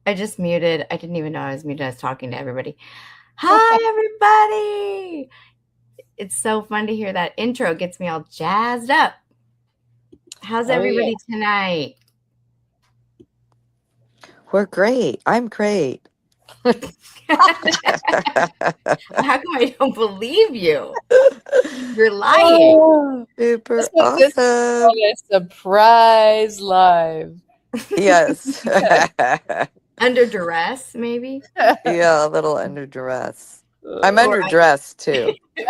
I just muted. I didn't even know I was muted. I was talking to everybody. Hi, everybody. It's so fun to hear that intro. It gets me all jazzed up. How's everybody tonight? We're great. I'm great. How come I don't believe you? You're lying. Oh, super awesome. This is a surprise live. Yes. Under duress, maybe? Yeah, a little under duress. I'm underdressed too. You're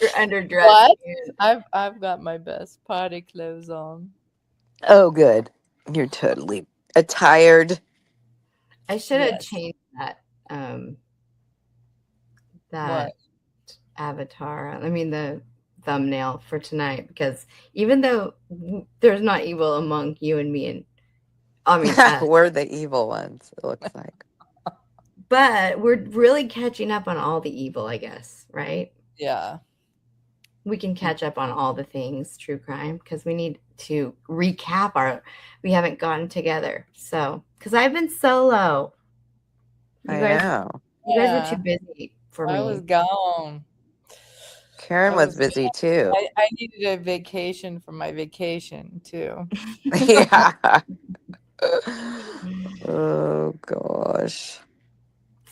underdressed. What? I've got my best party clothes on. Oh, good. You're totally attired. I should have changed that What? avatar. I mean the thumbnail for tonight, because even though there's not evil among you and me, and I mean we're the evil ones, it looks like. But we're really catching up on all the evil, I guess, right? Yeah. We can catch up on all the things true crime, because we need to recap we haven't gotten together. So, because I've been solo. You guys were too busy for me. I was gone. Karen was busy too. I needed a vacation from my vacation too. Yeah. Oh gosh.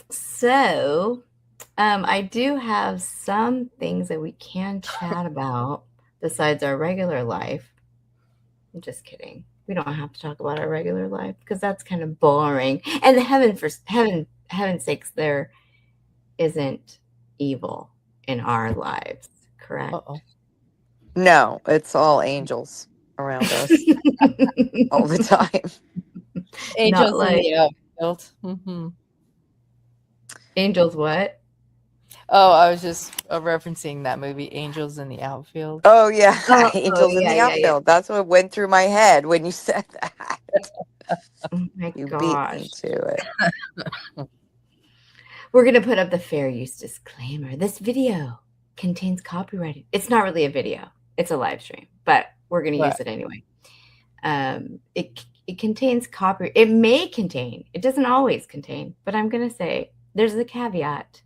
So, I do have some things that we can chat about besides our regular life. I'm just kidding. We don't have to talk about our regular life because that's kind of boring. And heaven's sakes, there isn't evil in our lives, correct? Uh-oh. No, it's all angels around us all the time. Angels in the outfield. Mm-hmm. Angels what? Oh, I was just referencing that movie, Angels in the Outfield. Oh, yeah. Angels in the outfield. Yeah. That's what went through my head when you said that. Oh, my you gosh. beat me to it. We're going to put up the fair use disclaimer. This video contains copyrighted. It's not really a video. It's a live stream, but we're going to use it anyway. It contains it may contain, it doesn't always contain, but I'm going to say there's a caveat.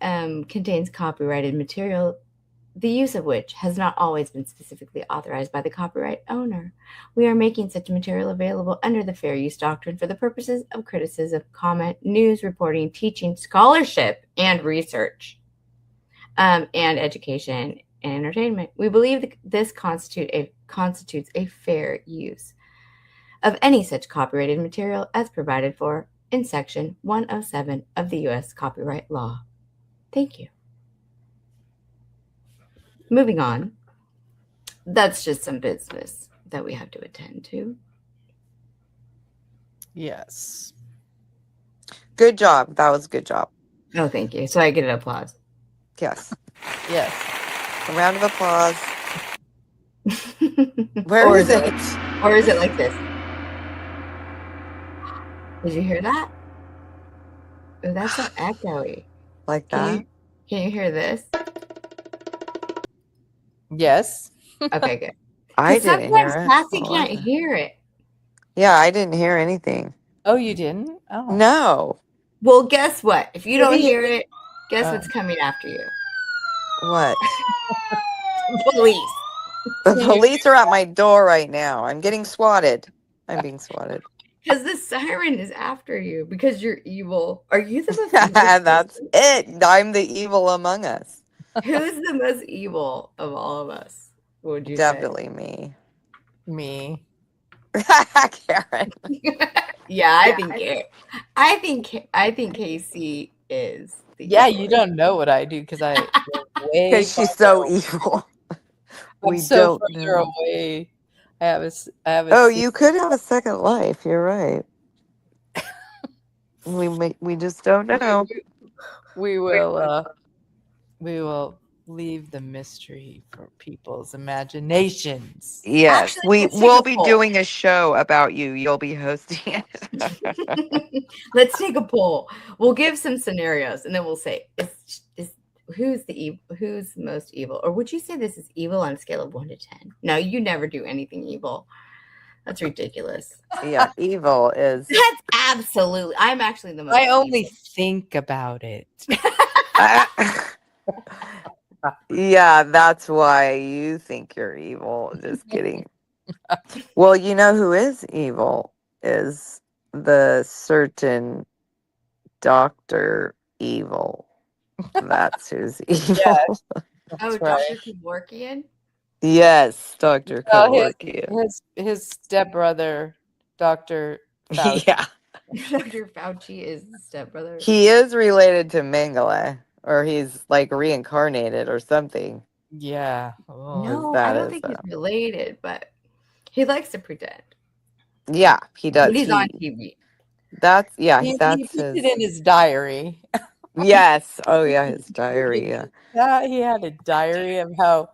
Contains copyrighted material, the use of which has not always been specifically authorized by the copyright owner. We are making such material available under the fair use doctrine for the purposes of criticism, comment, news reporting, teaching, scholarship, and research, and education and entertainment. We believe that this constitutes a fair use of any such copyrighted material as provided for in Section 107 of the U.S. Copyright Law. Thank you. Moving on. That's just some business that we have to attend to. Yes. Good job. That was a good job. Oh, thank you. So I get an applause. Yes. Yes. A round of applause. Where is it? Or is it like this? Did you hear that? Oh, that's so echoey. Like that? Can you hear this? Yes. Okay, good. I didn't hear it. Sometimes Cassie can't hear it. Yeah, I didn't hear anything. Oh, you didn't? Oh. No. Well, guess what? If you don't hear it, guess what's coming after you? What? Police. The police are at my door right now. I'm getting swatted. I'm being swatted. Because the siren is after you because you're evil. Are you the most evil? That's it. I'm the evil among us. Who's the most evil of all of us? What would you Definitely say? Me. Karen. Yeah, I think Casey is. You don't know what I do because she's so evil. I'm so further away. I have a you could have a second life. You're right. we just don't know. We will leave the mystery for people's imaginations. Yes, we will be doing a show about you. You'll be hosting it. Let's take a poll. We'll give some scenarios, and then we'll say, who's most evil? Or would you say this is evil on a scale of 1 to 10? No, you never do anything evil. That's ridiculous. Yeah, evil is. That's absolutely. I'm actually the most. I only think about it. Yeah, that's why you think you're evil. Just kidding. Well, you know who is evil is the certain Dr. Evil. That's who's evil. Yes, Oh, that's right. Dr. Kevorkian? Yes, Dr. Oh, Kevorkian. his stepbrother, Dr. Fauci. Yeah. Dr. Fauci is the stepbrother. He is related to Mengele, or he's like reincarnated or something. Yeah. Oh. No, I That don't is, think he's related, but he likes to pretend. yeah, he does. But he's on TV. That's, yeah, He that's puts his. it in his diary. Yes. Oh, yeah, his diary. Yeah. He had a diary of how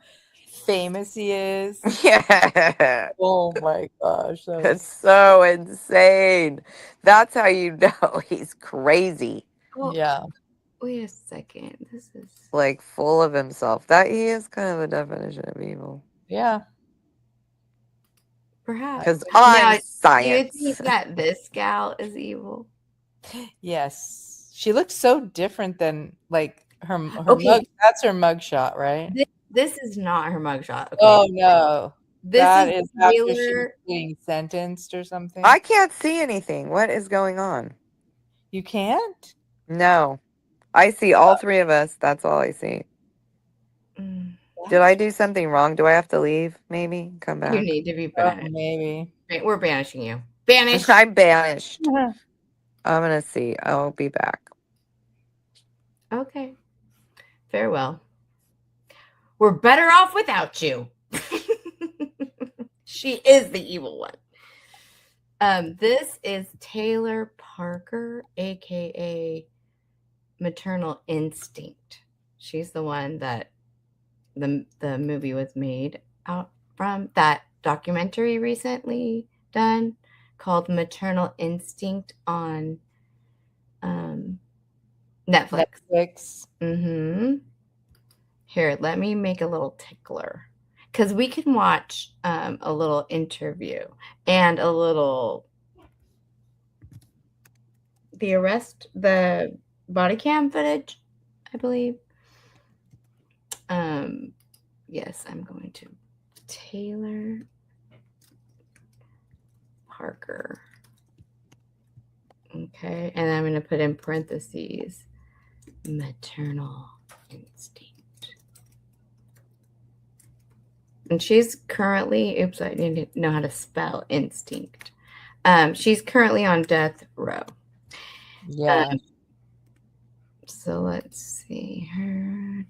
famous he is. Yeah. Oh my gosh. That It's was so insane. That's how you know he's crazy. Well, yeah. wait a second. This is Like full of himself. That he is kind of a definition of evil. Yeah. perhaps. Because Now, I'm do you science. think that this gal is evil? Yes. She looks so different than like her Okay. mug. That's her mugshot, right? This is not her mugshot. Okay. Oh no. This That is is after she was Taylor. being sentenced or something. I can't see anything. What is going on? You can't? No. I see all three of us. That's all I see. Mm, Did I do something wrong? Do I have to leave? Maybe? Come you back? need to be Oh, banished. maybe. We're banishing you. Banished. I'm banished. I'm going to see. I'll be back. Okay. Farewell. We're better off without you. She is the evil one. This is Taylor Parker, aka Maternal Instinct. She's the one that the movie was made out from. That documentary recently done called Maternal Instinct on Netflix. Mm-hmm. Here, let me make a little tickler. Because we can watch a little interview and a little the body cam footage, I believe. Yes, I'm going to Taylor Parker. Okay, and I'm going to put in parentheses maternal instinct. And she's currently, oops, I didn't know how to spell instinct. She's currently on death row. Yeah. So let's see her.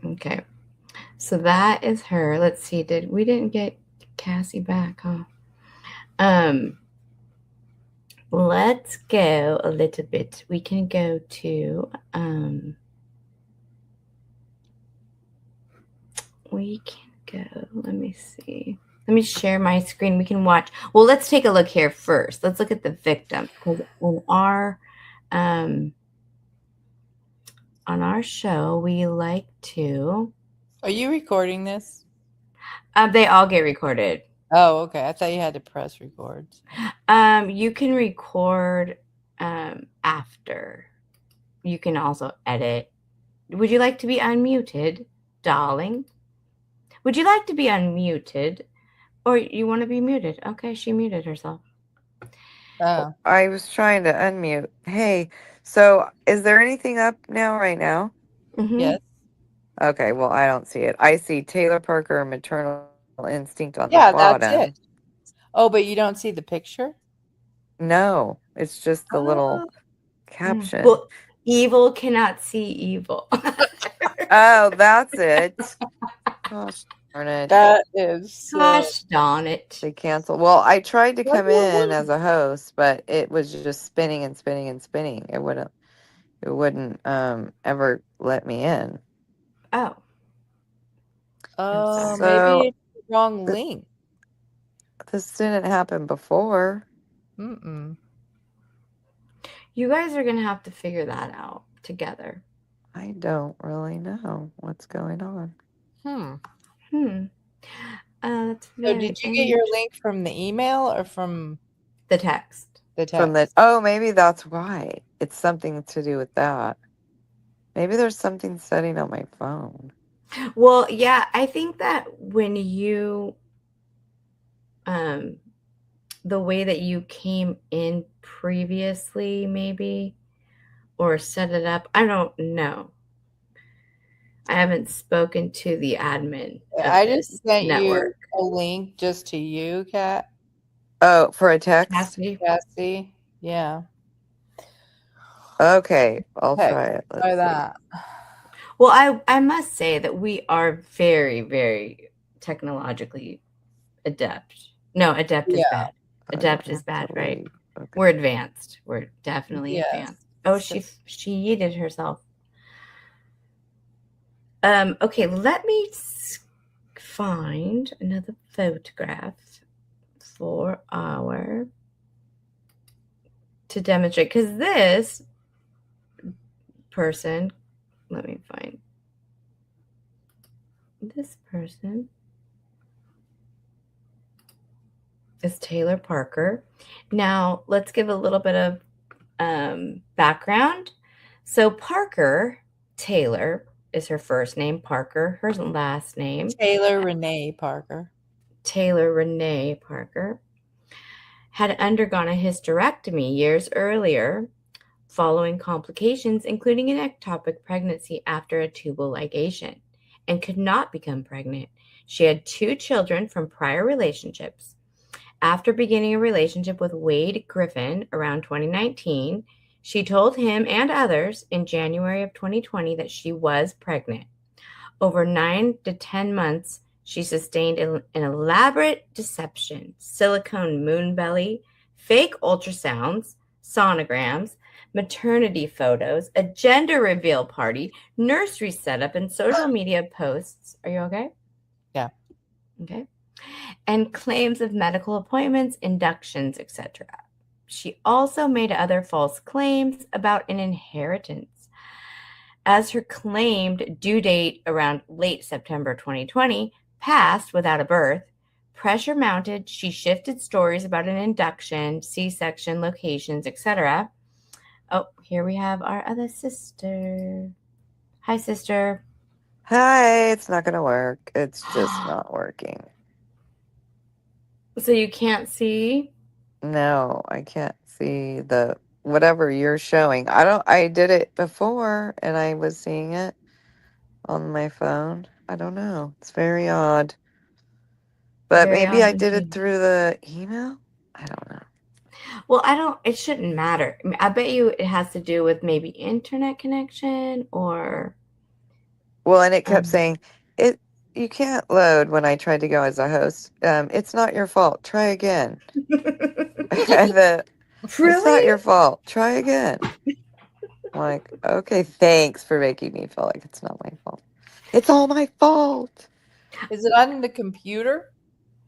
Okay. So that is her. Let's see. We didn't get Cassie back, huh? Let's go a little bit. We can go to we can go. Let me see. Let me share my screen. We can watch. Well, let's take a look here first. Let's look at the victim. Because on our show, we like to. Are you recording this? They all get recorded. Oh, okay. I thought you had to press record. You can record after. You can also edit. Would you like to be unmuted, darling? Would you like to be unmuted? Or you want to be muted? Okay, she muted herself. Oh. I was trying to unmute. Hey, so is there anything up right now? Mm-hmm. Yes. Okay, well, I don't see it. I see Taylor Parker, Maternal Instinct on the Yeah, bottom. that's it. Oh, but you don't see the picture? No, it's just the little caption. Well, evil cannot see evil. Oh, that's it. Gosh darn it. That is. Gosh darn it. They canceled. Well, I tried to What come do you in want? as a host, but it was just spinning and spinning and spinning. It wouldn't ever let me in. Oh. Oh, So, maybe it's the wrong link. This didn't happen before. Mm-mm. You guys are going to have to figure that out together. I don't really know what's going on. That's So very did you get your link from the email or from the text. the text? From the oh, maybe that's why. It's something to do with that. Maybe there's something setting on my phone. Well, yeah, I think that when you the way that you came in previously, maybe, or set it up, I don't know. I haven't spoken to the admin of I this just sent network. you a link just to you, Kat. Oh, for a text? Cassie. Yeah. Okay, I'll Okay, try it. Let's try see. that. Well, I must say that we are very, very technologically adept. No, adept is bad. Adept is bad, right? Okay. We're advanced. We're definitely advanced. Oh, So- she yeeted herself. Okay, let me find another photograph for our to demonstrate, because this person, let me find this person is Taylor Parker. Now let's give a little bit of background. So Parker Taylor is her first name, Parker, her last name Taylor Renee Parker. Taylor Renee Parker had undergone a hysterectomy years earlier following complications, including an ectopic pregnancy after a tubal ligation, and could not become pregnant. She had 2 children from prior relationships. After beginning a relationship with Wade Griffin around 2019, she told him and others in January of 2020 that she was pregnant. Over 9 to 10 months, she sustained an elaborate deception, silicone moon belly, fake ultrasounds, sonograms, maternity photos, a gender reveal party, nursery setup, and social media posts. Are you okay? Yeah. Okay. And claims of medical appointments, inductions, etc. She also made other false claims about an inheritance. As her claimed due date around late September 2020 passed without a birth, pressure mounted. She shifted stories about an induction, C-section locations, etc. Oh, here we have our other sister. Hi, sister. Hi, it's not going to work. It's just not working. So you can't see? No, I can't see the whatever you're showing. I did it before and I was seeing it on my phone. I don't know. It's very odd. But Very maybe odd I did it indeed. through the email? I don't know. Well, it shouldn't matter. I bet you it has to do with maybe internet connection or. Well, and it kept saying, you can't load when I tried to go as a host. It's not your fault. Try again. It's not your fault. Try again. I'm like, okay, thanks for making me feel like it's not my fault. It's all my fault. Is it on the computer?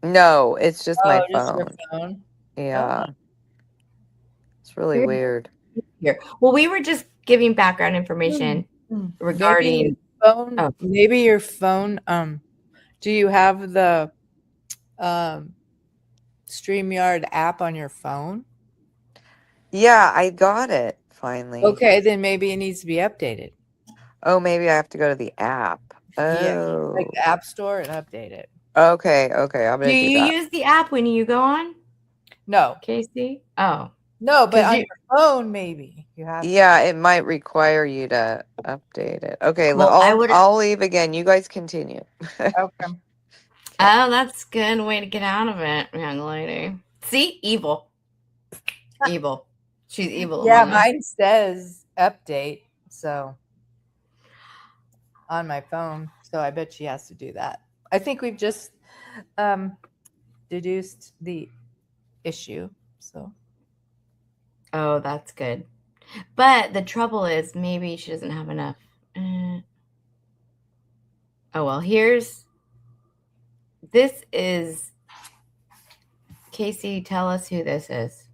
No, it's just my Just your phone. phone. Yeah. Oh. It's really weird. Here. Well, we were just giving background information regarding Maybe your phone. Do you have the StreamYard app on your phone? Yeah, I got it finally. Okay, then maybe it needs to be updated. Oh, maybe I have to go to the app. Yeah, Oh. like the App Store and update it. Okay, I'm gonna do that. Do you use the app when you go on? No. Casey? Oh. No, but on your phone, maybe you have. Yeah, it might require you to update it. Okay, Well, I'll leave again. You guys continue. Okay. Oh, that's a good way to get out of it, young lady. See? Evil. Evil. She's evil. Yeah, mine says update, so on my phone. So I bet she has to do that. I think we've just deduced the issue. So. Oh, that's good. But the trouble is maybe she doesn't have enough. Oh, well, this is, Casey, tell us who this is.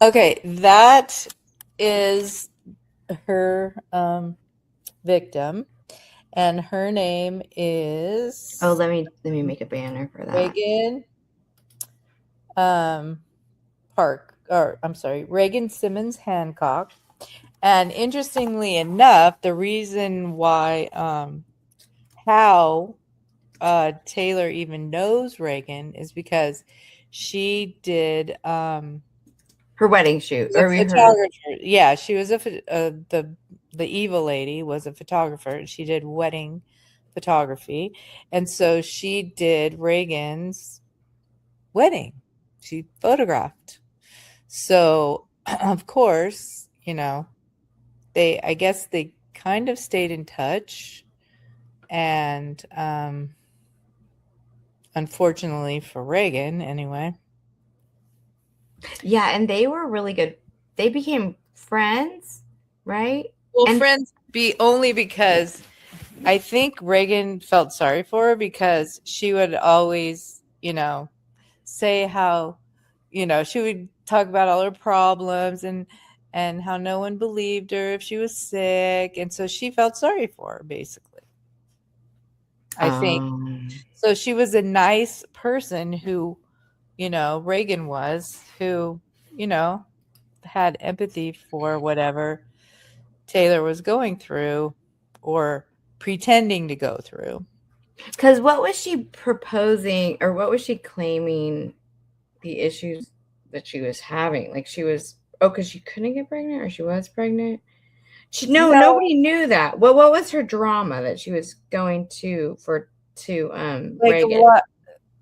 Okay, that is her victim, and her name is let me make a banner for that. Reagan Reagan Simmons-Hancock. And interestingly enough, the reason why how Taylor even knows Reagan is because she did her wedding shoot, a photographer. Yeah, she was the evil lady was a photographer, and she did wedding photography, and so she did Reagan's wedding. She photographed. So, of course, I guess they kind of stayed in touch, and unfortunately for Reagan, anyway. Yeah, and they were really good. They became friends, right? Well, friends only because I think Reagan felt sorry for her because she would always, say how, she would talk about all her problems and how no one believed her if she was sick. And so she felt sorry for her, basically. I think. So she was a nice person who, Reagan was, who, had empathy for whatever Taylor was going through or pretending to go through. Because what was she proposing, or what was she claiming the issues that she was having? Like she was, because she couldn't get pregnant, or she was pregnant? Nobody knew that. What was her drama that she was going to Reagan?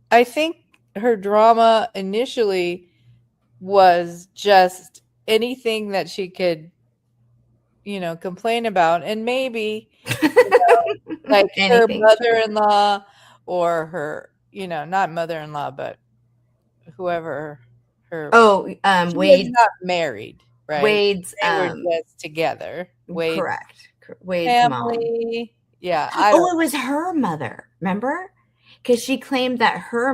I think her drama initially was just anything that she could, complain about, and maybe like her mother-in-law or her, not mother-in-law, but whoever her. Wade's not married, right? Wade's they were just together. Correct. Wade's family. Mom. Yeah. It was her mother. Remember? Because she claimed that her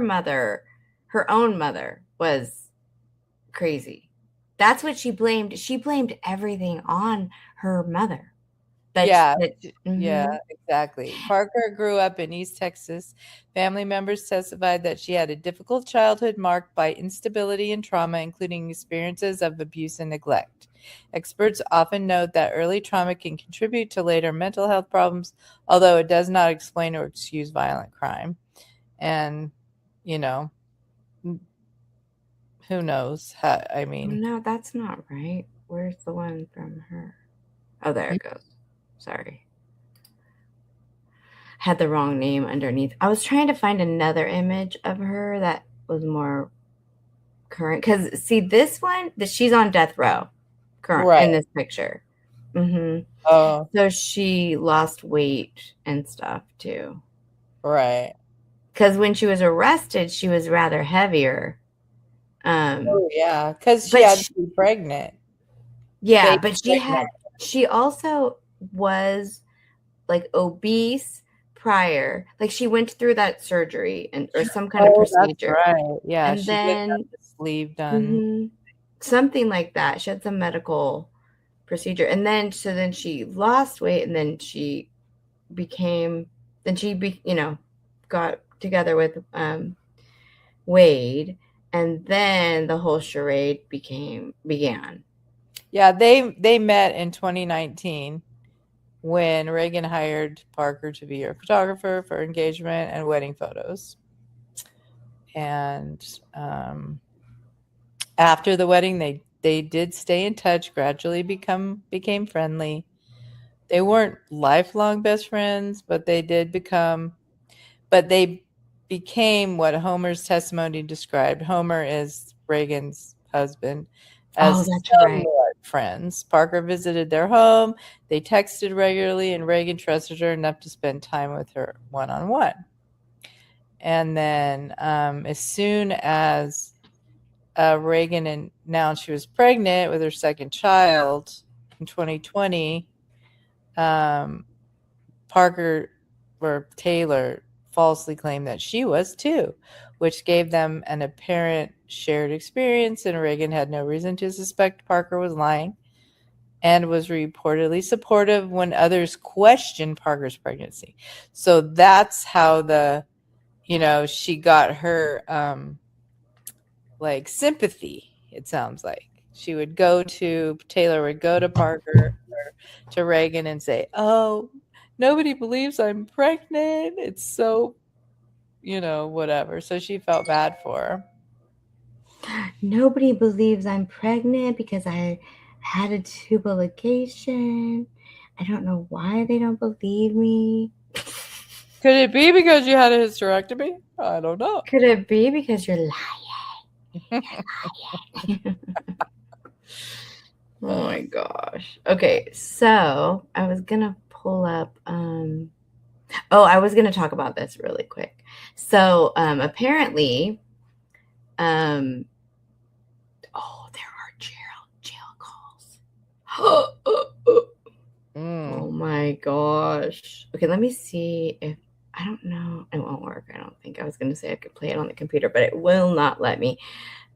own mother, was crazy. That's what she blamed. She blamed everything on her mother. Yeah, exactly. Parker grew up in East Texas. Family members testified that she had a difficult childhood marked by instability and trauma, including experiences of abuse and neglect. Experts often note that early trauma can contribute to later mental health problems, although it does not explain or excuse violent crime. And, who knows? No, that's not right. Where's the one from her? Oh, there it goes. Sorry. Had the wrong name underneath. I was trying to find another image of her that was more current. Because, see, this one, she's on death row in this picture. Mm-hmm. Oh. So she lost weight and stuff, too. Right. Because when she was arrested, she was rather heavier. Yeah, because she had to be pregnant. Yeah, but she also was like obese prior. Like she went through that surgery or some kind of procedure. That's right. Yeah, and she then did have the sleeve done. Something like that. She had some medical procedure, and then she lost weight, and then she got together with Wade. And then the whole charade began. Yeah, they met in 2019 when Reagan hired Parker to be her photographer for engagement and wedding photos. And after the wedding, they did stay in touch, gradually became friendly. They weren't lifelong best friends, but they became what Homer's testimony described. Homer is Reagan's husband. As friends. Parker visited their home. They texted regularly, and Reagan trusted her enough to spend time with her one-on-one. And then as soon as Reagan announced she was pregnant with her second child in 2020, Parker or Taylor falsely claimed that she was too, which gave them an apparent shared experience, and Reagan had no reason to suspect Parker was lying. and was reportedly supportive when others questioned Parker's pregnancy. So that's how she got her like sympathy, it sounds like. Taylor would go to Parker or to Reagan and say, "Oh, nobody believes I'm pregnant. It's so, whatever." So she felt bad for her. Nobody believes I'm pregnant because I had a tubal ligation. I don't know why they don't believe me. Could it be because you had a hysterectomy? I don't know. Could it be because you're lying? You're lying. Oh my gosh. Okay, so I was gonna pull up I was gonna talk about this really quick. So apparently there are jail calls. Oh my gosh. Okay, let me see if I don't know. It won't work. I don't think. I was gonna say I could play it on the computer, but it will not let me.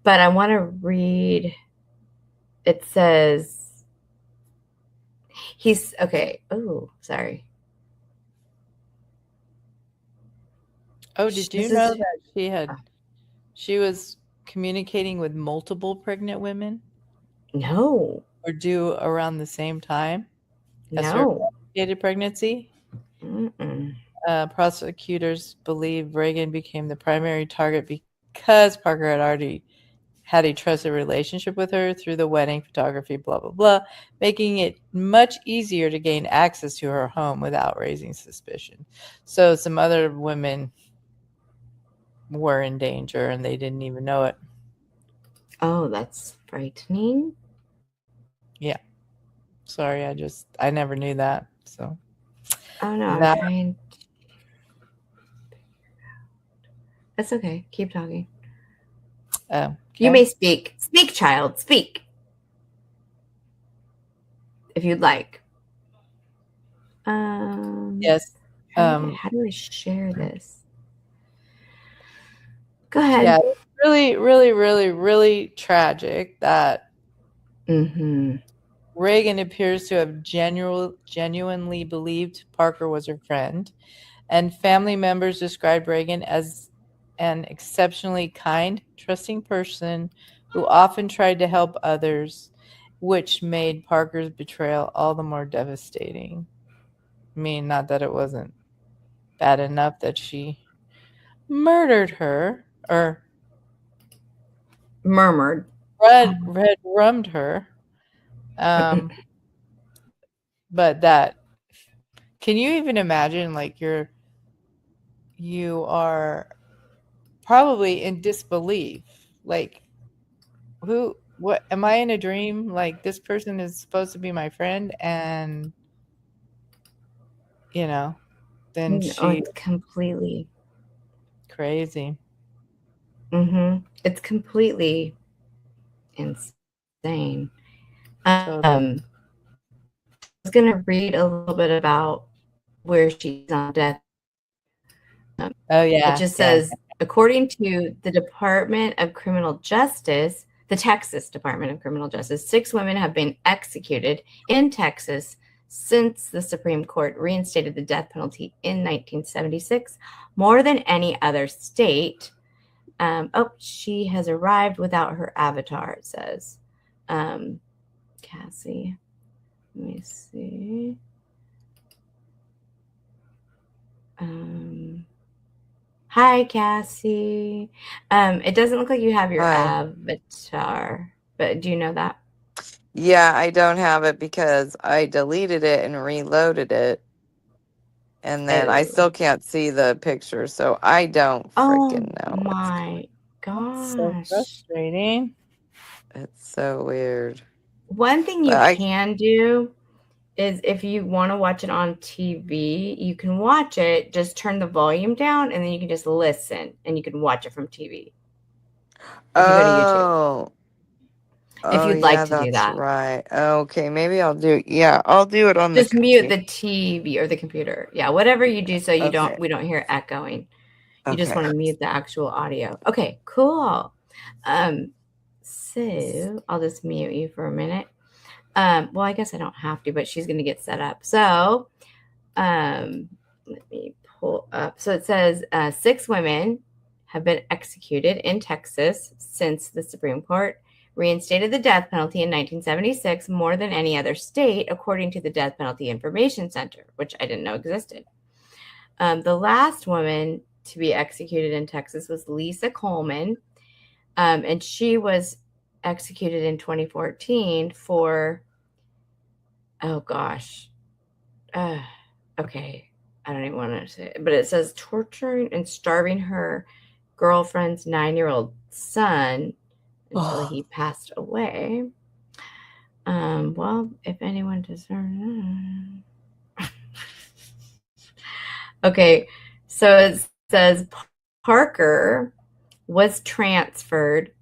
But I want to read. It says he's okay. Oh, sorry. Oh, did you know that she was communicating with multiple pregnant women? No. Or due around the same time as her No. complicated pregnancy? Prosecutors believe Reagan became the primary target because Parker had already had a trusted relationship with her through the wedding photography, blah, blah, blah, making it much easier to gain access to her home without raising suspicion. So some other women were in danger and they didn't even know it. Oh, that's frightening. Yeah. Sorry, I never knew that. So. Oh no, I'm trying. That's okay. Keep talking. Okay. You may speak. Speak, child. Speak. If you'd like. Yes. How do I share this? Go ahead. Yeah, it's really, really, really, really tragic that Reagan appears to have genuinely believed Parker was her friend, and family members described Reagan as an exceptionally kind, trusting person who often tried to help others, which made Parker's betrayal all the more devastating. I mean, not that it wasn't bad enough that she murdered her or red rummed her. But that, can you even imagine, like, you are probably in disbelief, like, what am I in a dream? Like, this person is supposed to be my friend, and then it's completely crazy. It's completely insane. I was gonna read a little bit about where she's on death. It just says, according to the Department of Criminal Justice, the Texas Department of Criminal Justice, 6 women have been executed in Texas since the Supreme Court reinstated the death penalty in 1976, more than any other state. She has arrived without her avatar, it says. Cassie. Let me see. Hi, Cassie. It doesn't look like you have your avatar, but do you know that? Yeah, I don't have it because I deleted it and reloaded it. And then I still can't see the picture, so I don't freaking know. Oh my gosh. So frustrating. It's so weird. One thing you can do is if you want to watch it on TV, you can watch it, just turn the volume down, and then you can just listen, and you can watch it from TV. If you go to YouTube. If you'd like to do that. Right. Okay, maybe I'll do I'll do it on just mute the TV or the computer. Yeah, whatever you do so we don't hear echoing. You just want to mute the actual audio. Okay, cool. So I'll just mute you for a minute. Well, I guess I don't have to, but she's going to get set up. So let me pull up. So it says 6 women have been executed in Texas since the Supreme Court reinstated the death penalty in 1976, more than any other state, according to the Death Penalty Information Center, which I didn't know existed. The last woman to be executed in Texas was Lisa Coleman, and she was executed in 2014 for, oh gosh, okay, I don't even want to say it, but it says torturing and starving her girlfriend's 9-year-old son until he passed away. Well, if anyone deserves okay, so it says Parker was transferred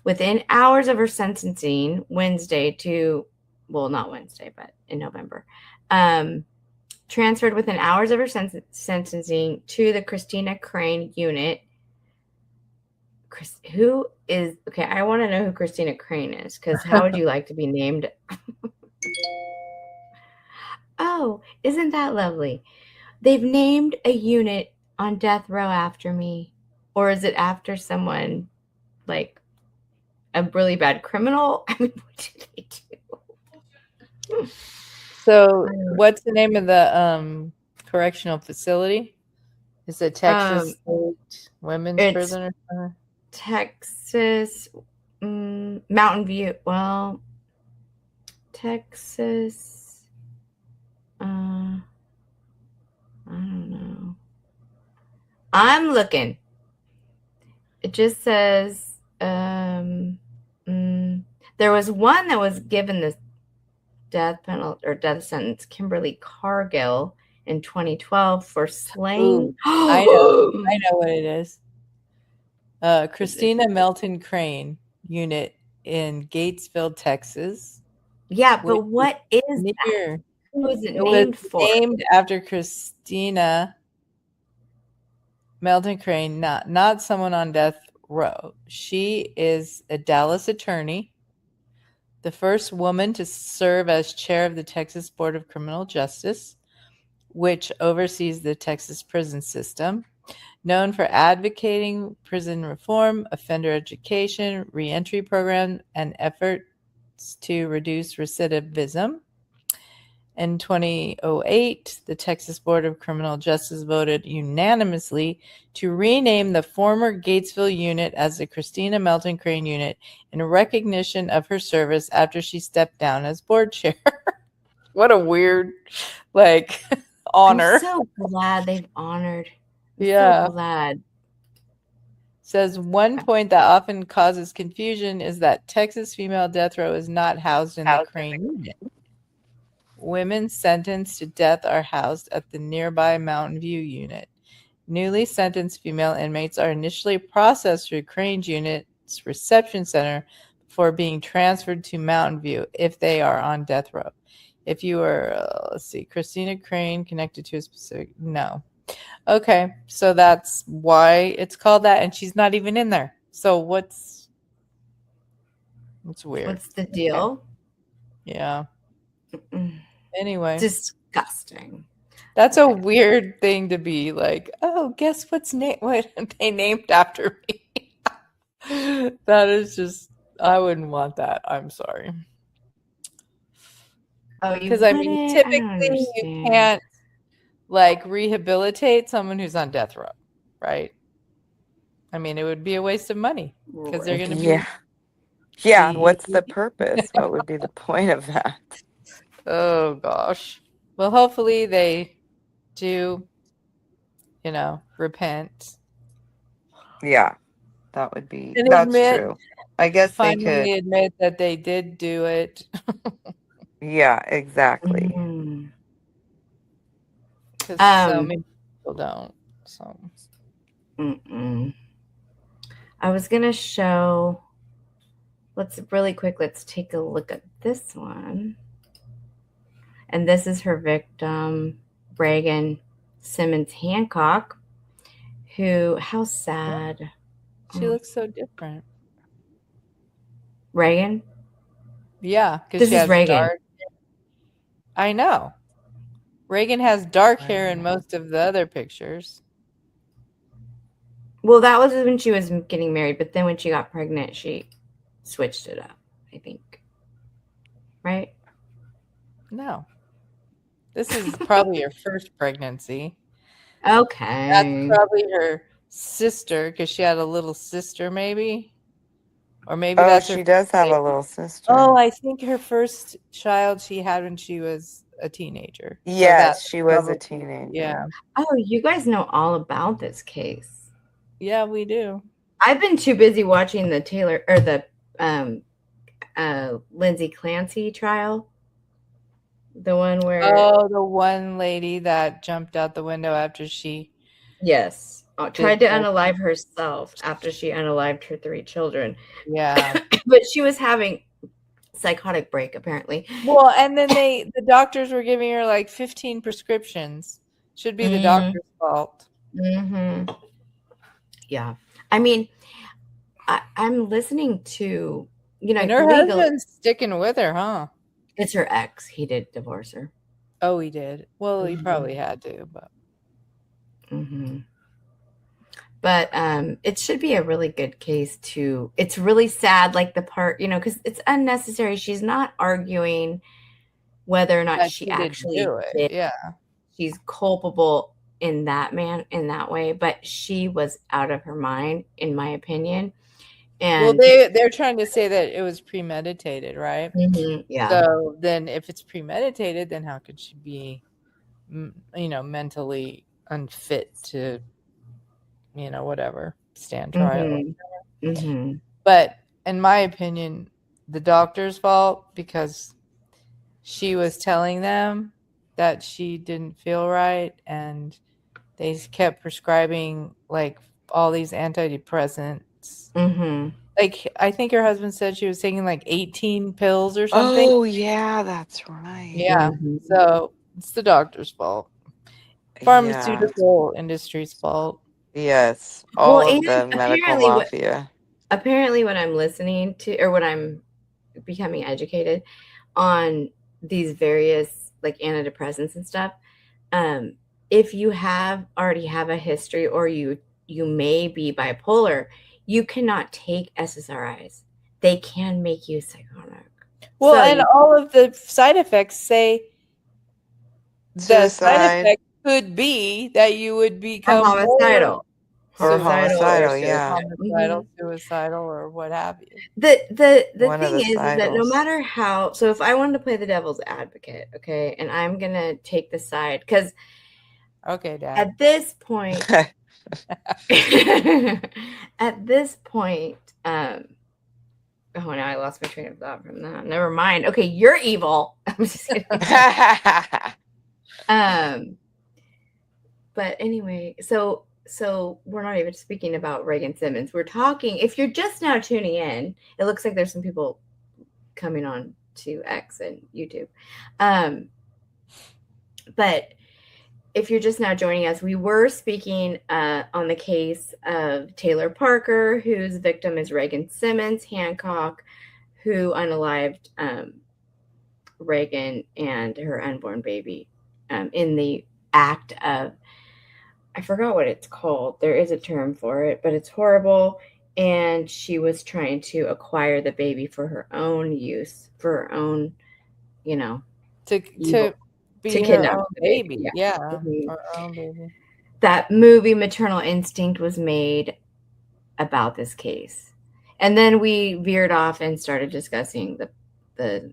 within hours of her sentencing Wednesday to, well, not Wednesday, but in November. Transferred within hours of her sentencing to the Christina Crane unit. Who is, okay, I want to know who Christina Crane is, because how would you like to be named? Oh, isn't that lovely? They've named a unit on death row after me. Or is it after someone, like a really bad criminal? I mean, what do they do? So what's the name of the correctional facility? Is it Texas State Women's Prison or something? Texas Mountain View. Well, Texas. I don't know. I'm looking. It just says there was one that was given the death penalty or death sentence, Kimberly Cargill, in 2012 for slaying. I know what it is. Christina Melton Crane unit in Gatesville, Texas. Yeah, but what is that? Who is it named for? Named after Christina Melton Crane, not someone on death row. She is a Dallas attorney, the first woman to serve as chair of the Texas Board of Criminal Justice, which oversees the Texas prison system, known for advocating prison reform, offender education, reentry program, and efforts to reduce recidivism. In 2008, the Texas Board of Criminal Justice voted unanimously to rename the former Gatesville unit as the Christina Melton Crane unit in recognition of her service after she stepped down as board chair. What a weird, honor. I'm so glad they've honored. Yeah. So glad. Says one point that often causes confusion is that Texas female death row is not housed in the Crane unit. Women sentenced to death are housed at the nearby Mountain View unit. Newly sentenced female inmates are initially processed through Crane's unit's reception center before being transferred to Mountain View if they are on death row. If you are, Christina Crane connected to a specific, no. Okay, so that's why it's called that, and she's not even in there. So what's weird? What's the deal? Okay. Yeah. Anyway, disgusting. That's a weird thing to be like, oh, guess what they named after me. That is just, I wouldn't want that. I'm sorry. Oh, because typically you can't rehabilitate someone who's on death row, right? I mean, it would be a waste of money because they're going to be. Yeah. What's the purpose? What would be the point of that? Oh gosh. Well, hopefully they do, repent. Yeah, that would be. That's true. I guess they could admit that they did do it. Yeah, exactly. Because so many people don't. So. I was gonna show. Let's take a look at this one. And this is her victim, Reagan Simmons-Hancock, how sad. She looks so different. Reagan? Yeah, because This she is has Reagan. dark. I know. Reagan has dark hair in most of the other pictures. Well, that was when she was getting married, but then when she got pregnant, she switched it up, I think. Right? No. This is probably her first pregnancy. Okay. That's probably her sister, because she had a little sister, maybe. Or maybe Oh, that's she her does have a baby. little sister. Oh, I think her first child she had when she was a teenager. So Yes, that's she was a probably, teenager. yeah. Oh, you guys know all about this case. Yeah, we do. I've been too busy watching the Lindsay Clancy trial. The one where Oh, the one lady that jumped out the window after she yes, tried to did the- unalive herself after she unalived her 3 children. Yeah. But she was having psychotic break apparently. Well, and then the doctors were giving her like 15 prescriptions. Should be the doctor's fault. Mm-hmm. Yeah. I mean, I'm listening to, And her husband's sticking with her, huh? It's her ex. He did divorce her. Oh, he did. Well, he probably had to, but. Mm-hmm. But it should be a really good case too. It's really sad, like the part, because it's unnecessary. She's not arguing whether or not That she she didn't actually do it. did. Yeah. She's culpable in that way, but she was out of her mind, in my opinion. And well, they're trying to say that it was premeditated, right? Yeah. So then, if it's premeditated, then how could she be, mentally unfit to, whatever, stand trial? Mm-hmm. But in my opinion, the doctor's fault, because she was telling them that she didn't feel right, and they kept prescribing like all these antidepressants. Mm-hmm. Like, I think her husband said she was taking like 18 pills or something. Oh, yeah, that's right. Yeah. So it's the doctor's fault. Pharmaceutical industry's fault. Yes. All of the medical apparently mafia. Apparently when I'm listening to, or when I'm becoming educated on these various like antidepressants and stuff, if you already have a history, or you may be bipolar, you cannot take SSRIs. They can make you psychotic. Well, and all of the side effects say the side effect could be that you would become homicidal. Homicidal, yeah. Homicidal, suicidal, or what have you. The thing is that no matter how, so if I wanted to play the devil's advocate, okay, and I'm gonna take the side, because okay, Dad. At this point, oh, now I lost my train of thought from that. Never mind. Okay, you're evil. I'm just kidding. But anyway, so we're not even speaking about Reagan Simmons. We're talking, if you're just now tuning in, it looks like there's some people coming on to X and YouTube. But if you're just now joining us, we were speaking on the case of Taylor Parker, whose victim is Reagan Simmons-Hancock, who unalived Reagan and her unborn baby in the act of, I forgot what it's called. There is a term for it, but it's horrible. And she was trying to acquire the baby for her own use, for her own, to kidnap her own baby. Yeah. Mm-hmm. Her own baby. That movie Maternal Instinct was made about this case. And then we veered off and started discussing the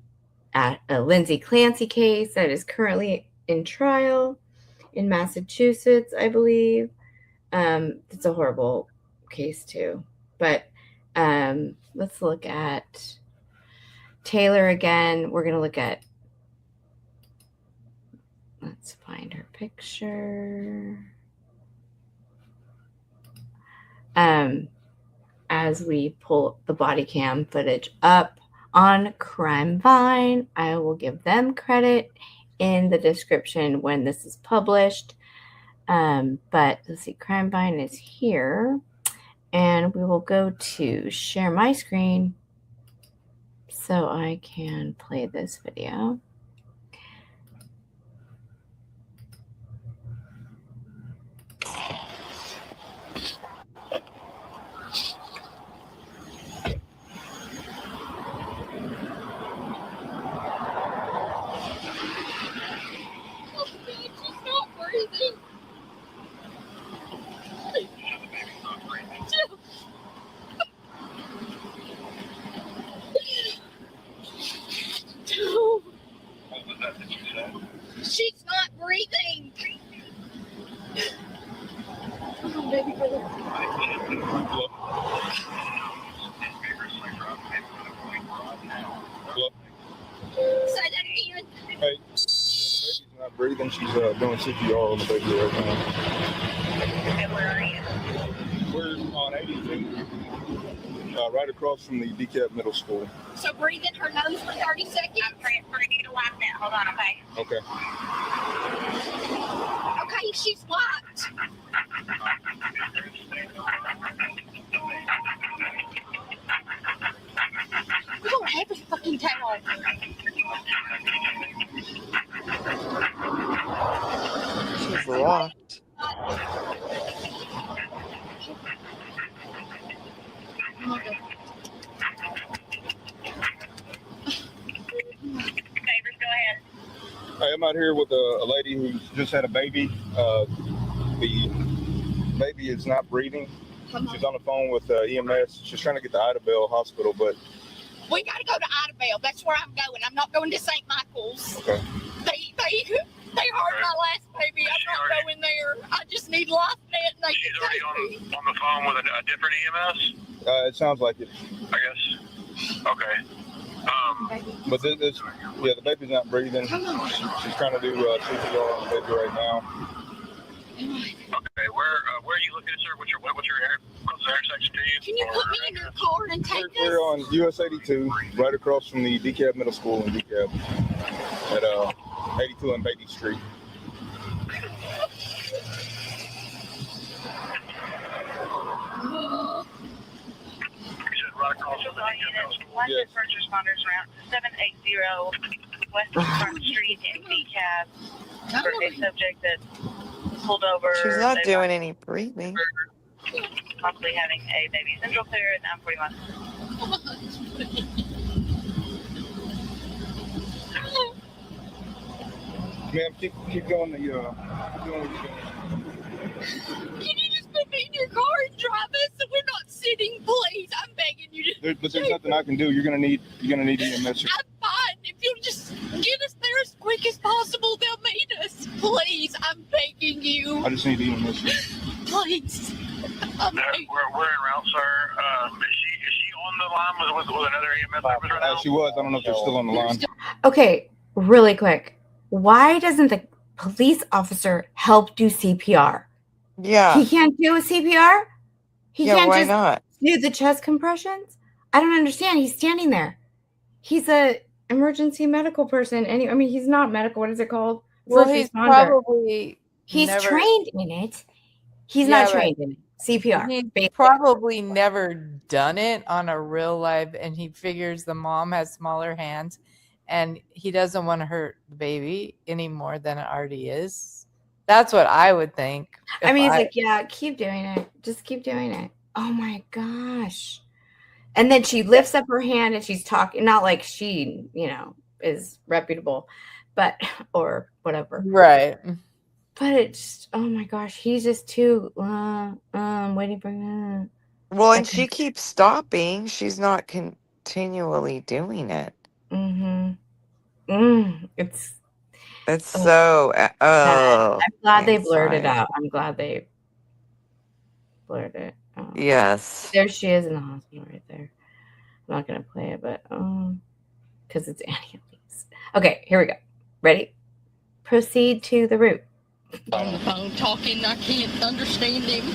Lindsay Clancy case that is currently in trial in Massachusetts, I believe. It's a horrible case too. But let's look at Taylor again. We're going to look at, let's find her picture. As we pull the body cam footage up on Crimevine, I will give them credit in the description when this is published. But let's see, Crimevine is here, and we will go to share my screen. so I can play this video. She's not breathing. Say that again. Hey, the baby's not breathing. She's doing CPR on the baby right now. And where are you? We're on 82, right across from the DeKalb Middle School. So breathe in her nose for 30 seconds. I'm transferring you to wipe now. Hold on, okay? Okay. Okay, she's wiped. We don't have a fucking towel. She's locked. Hey, I'm out here with a lady who just had a baby. The baby is not breathing. She's on the phone with EMS. She's trying to get to Idabel Hospital, but We gotta go to Idabel. That's where I'm going. I'm not going to St. Michael's. okay. They hurt my last baby. I'm not going there. I just need life net and they She's can already take me. on the phone with a different EMS, It sounds like it. I guess. Okay. But this yeah, the baby's not breathing. She's trying to do CPR on the baby right now. Okay. Where are you looking, sir? What's your closest intersection to you? Can you put me in your car and take We're on US 82, right across from the DeKalb Middle School in DeKalb, at 82 and Beatty Street. Right across from the One Yes. first responders route 780 West Front Street in DeKalb for a subject that pulled over. She's not doing any breathing. Possibly having a baby central clear at 941. Ma'am, keep going the doing what you're doing. Can you just put me in your car and drive us so we're not sitting, please? I'm begging you to. But there's nothing I can do. You're gonna need EMS. I'm fine. If you'll just get us there as quick as possible, they'll meet us. Please, I'm begging you. I just need EMS. Please. I'm begging. We're en route, sir. Is she on the line with another EMS service right now? She was. I don't know if they're still on the line. Okay, really quick. Why doesn't the police officer help do CPR? Yeah. He can't do a CPR? He Yeah, can't why just not? do the chest compressions? I don't understand. He's standing there. He's a emergency medical person. I mean, he's not medical. What is it called? Well, First he's responder. probably He's never- trained in it. He's Yeah, not but trained in it. CPR. He's basically. probably never done it on a real life, and he figures the mom has smaller hands, and he doesn't want to hurt the baby any more than it already is. That's what I would think. I mean, he's like, yeah, keep doing it. Just keep doing it. Oh my gosh. And then she lifts up her hand and she's talking, not like she, is reputable, but, or whatever. right. But it's, oh my gosh, he's just too, waiting for that. Well, and she keeps stopping. She's not continually doing it. It's so. I'm glad they blurred it anxiety. out. I'm glad they blurred it out. Yes. There she is in the hospital right there. I'm not going to play it, but, because it's Annie Elise. Okay, here we go. Ready? Proceed to the route. On the phone talking. I can't understand him.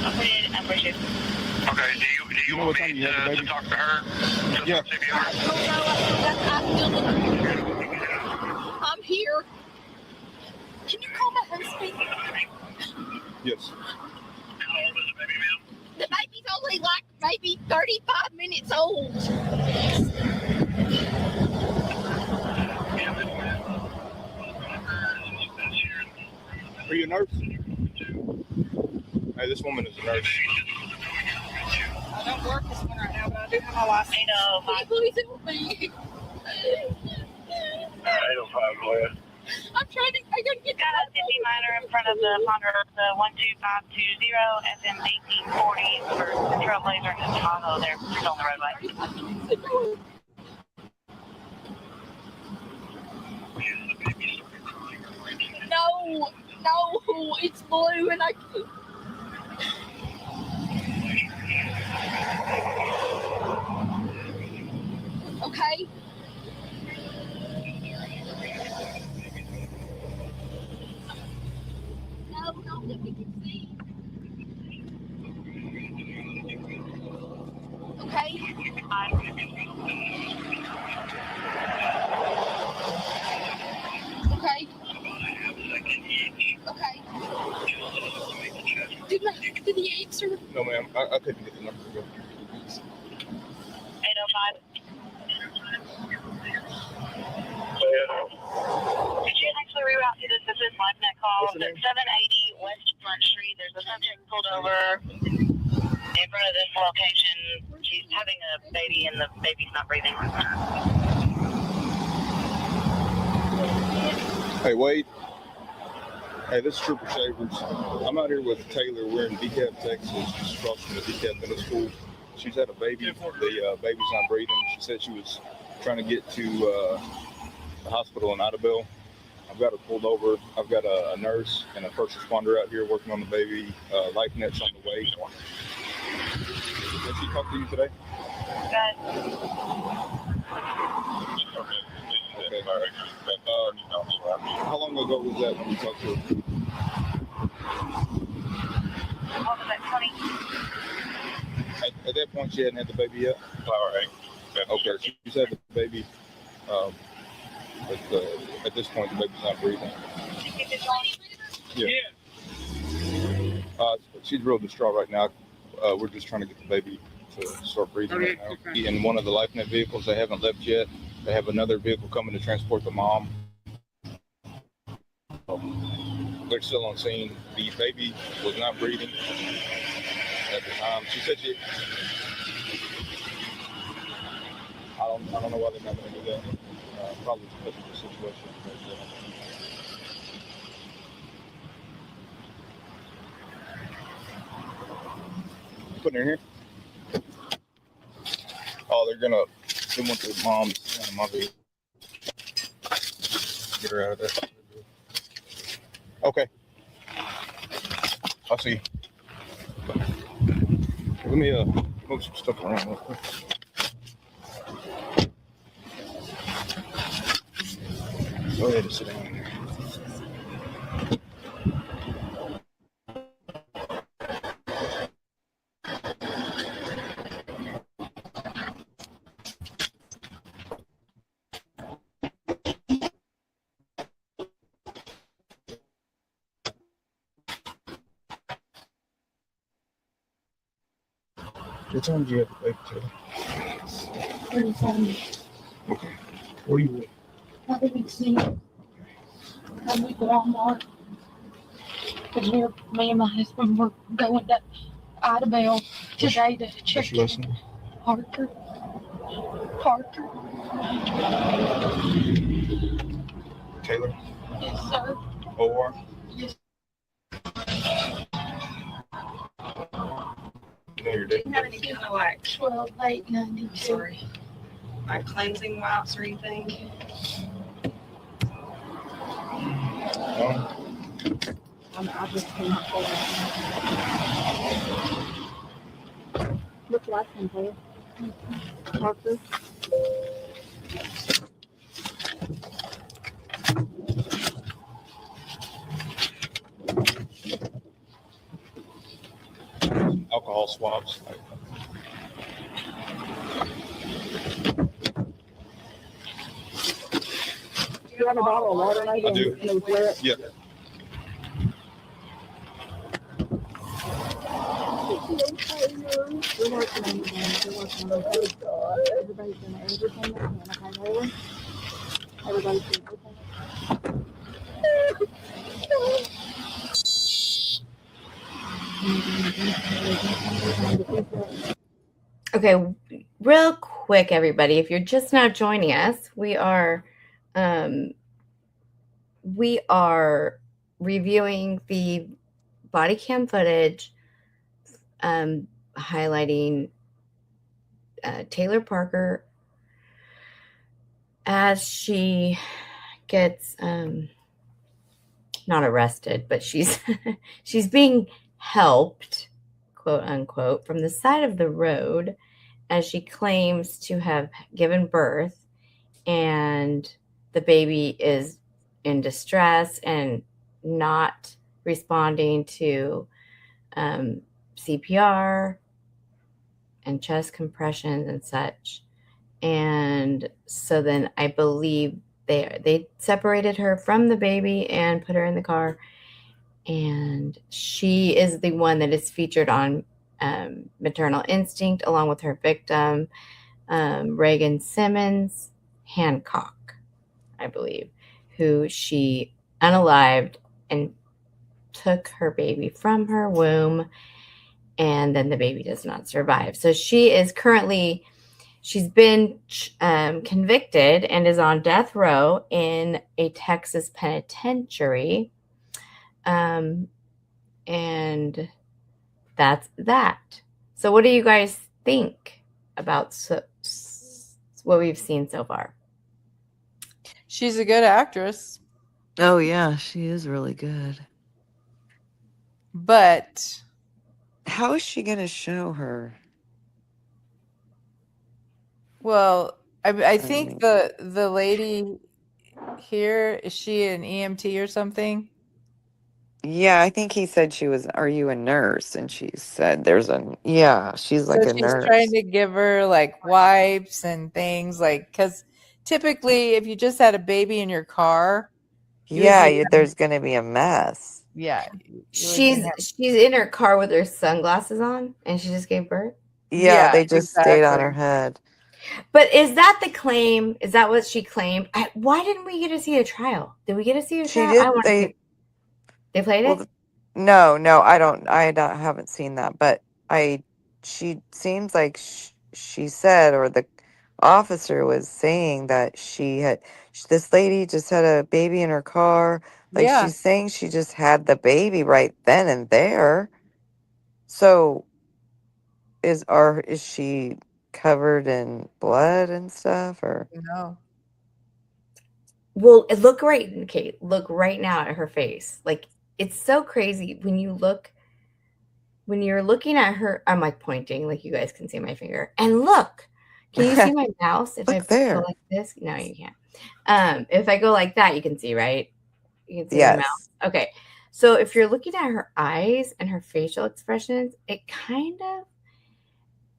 I appreciate it. Okay. Do you want me to talk to her? Yeah. I'm here. Can you call my husband? Yes. How old is the baby, ma'am? The baby's only like maybe 35 minutes old. Are you a nurse? Hey, this woman is a nurse. I don't work this one right now, but I do have my license. 805. Please help me. 805, go ahead. I'm trying to, I gotta get Got a 50 minor in front of the Ponderosa 12520 FM 1840 for Trailblazer in Chicago. They're still on the roadway. No, it's blue and I can't. Okay. No, that we can see. Okay. Okay. Okay. Did he answer? No, ma'am. I couldn't get the number. 805. Could you actually reroute to this LifeNet call? It's at 780 West Front Street. There's a subject pulled over in front of this location. She's having a baby and the baby's not breathing. Hey, Wade. Hey, this is Trooper Shavers. I'm out here with Taylor. We're in DeKalb, Texas, just across from the DeKalb Middle School. She's had a baby. The baby's not breathing. She said she was trying to get to the hospital in Idabel. I've got her pulled over. I've got a nurse and a first responder out here working on the baby. LifeNet's on the way. Did she talk to you today? Good. Okay. How long ago was that when you talked to her? What was that, 20? At that point, she hadn't had the baby yet? All right. Okay, she's had the baby. But at this point, the baby's not breathing. Yeah. She's real distraught right now. We're just trying to get the baby to start breathing right now. In one of the LifeNet vehicles, they haven't left yet. They have another vehicle coming to transport the mom. They're still on scene. The baby was not breathing at the time. She said she. I don't know why they're not going to do that. Probably because of the situation. Putting her here. Oh, they want the mom's mother. Get her out of there. Okay. I'll see you. Let me move some stuff around real quick. Go ahead and sit down here. What time did you have the baby, Taylor? 37. Okay. Where you at? I didn't see it. I went to Walmart. Because me and my husband were going to Idabel today to check What's your last name? Parker. Taylor? Yes, sir. O.R.? Yes. You know your date? Do you have any kind of like, 12/8/92. sorry, like cleansing wipes or anything? No? I just cannot pull it. What's last name, Taylor? Parker. Alcohol swabs. Do you have a bottle of water? I do. Yeah. We're working on it. Everybody's doing everything. Everybody's doing everything. Okay, real quick, everybody, if you're just now joining us, we are reviewing the body cam footage, highlighting Taylor Parker as she gets not arrested, but she's she's being helped, quote unquote, from the side of the road as she claims to have given birth, and the baby is in distress and not responding to CPR and chest compressions and such. And so then I believe they separated her from the baby and put her in the car. And she is the one that is featured on Maternal Instinct, along with her victim, Reagan Simmons-Hancock, I believe, who she unalived and took her baby from her womb, and then the baby does not survive. So she is currently, she's been convicted and is on death row in a Texas penitentiary. And that's that. So what do you guys think about what we've seen so far? She's a good actress. Oh, yeah, she is really good. But how is she going to show her? Well, I think the lady here, is she an EMT or something? Yeah, I think he said she was, are you a nurse? And she said she's like a nurse. So she's trying to give her like wipes and things, like, because typically if you just had a baby in your car, there's going to be a mess. Yeah. She's in her car with her sunglasses on and she just gave birth? Yeah, they just stayed on her head. But is that the claim? Is that what she claimed? Why didn't we get to see a trial? Did we get to see a trial? They played it? No, I haven't seen that, but she seems like she said, or the officer was saying that this lady just had a baby in her car. Like, she's saying she just had the baby right then and there. So is she covered in blood and stuff, or no? Well, look right now at her face. Like, it's so crazy when you're looking at her. I'm like pointing, like you guys can see my finger. And look, can you see my mouse? If I go like this, no, you can't. If I go like that, you can see, right? You can see my mouse. Okay. So if you're looking at her eyes and her facial expressions, it kind of,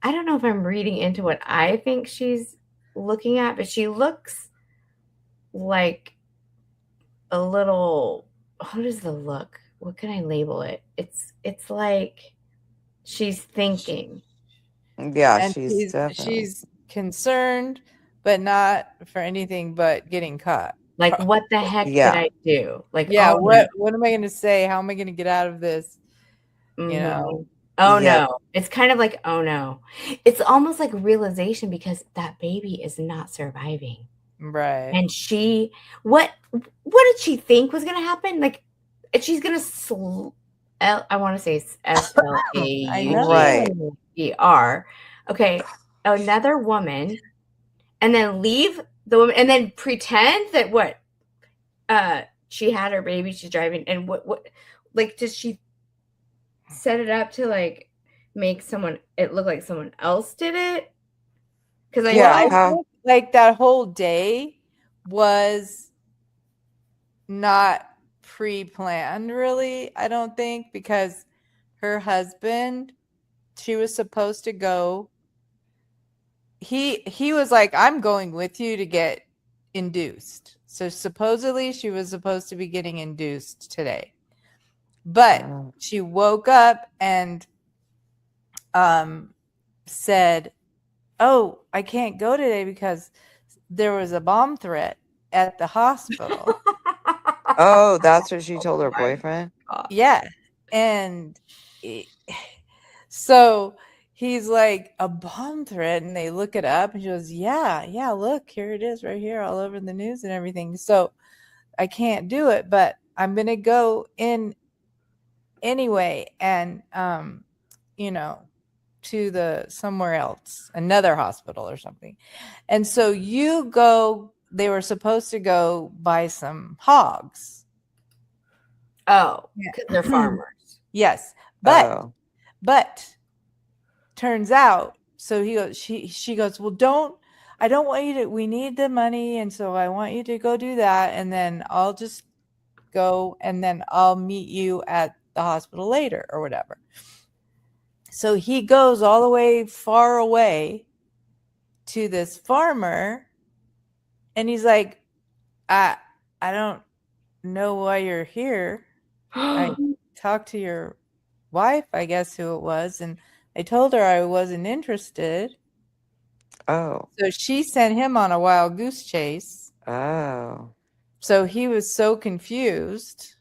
I don't know if I'm reading into what I think she's looking at, but she looks like a little, what is the look? What can I label it? It's like she's thinking. Yeah, and she's concerned, but not for anything but getting caught. Like, what the heck did I do? Like, what am I going to say? How am I going to get out of this? Mm-hmm. You know? No. It's kind of like, oh no. It's almost like realization, because that baby is not surviving. Right. And she, what did she think was going to happen? Like, she's going to I want to say SLAUGER. Okay. Another woman, and then leave the woman, and then pretend that she had her baby, she's driving, and what like, does she set it up to like make it look like someone else did it? Because I think like that whole day was not pre-planned, really. I don't think, because her husband, she was supposed to go. He was like, I'm going with you to get induced. So supposedly she was supposed to be getting induced today. But she woke up and said, oh, I can't go today because there was a bomb threat at the hospital. Oh, that's what she told her boyfriend? Yeah. And so he's like, a bomb threat, and they look it up, and she goes, yeah, look, here it is right here all over the news and everything. So I can't do it, but I'm gonna go in anyway, and to the somewhere else, another hospital or something. And so they were supposed to go buy some hogs. Oh, because they're farmers. Yes. But turns out, so she goes, well, I don't want you to, we need the money. And so I want you to go do that. And then I'll just go, and then I'll meet you at the hospital later or whatever. So he goes all the way far away to this farmer, and he's like, I don't know why you're here. I talked to your wife, I guess who it was, and I told her I wasn't interested. Oh. So she sent him on a wild goose chase. Oh. So he was so confused.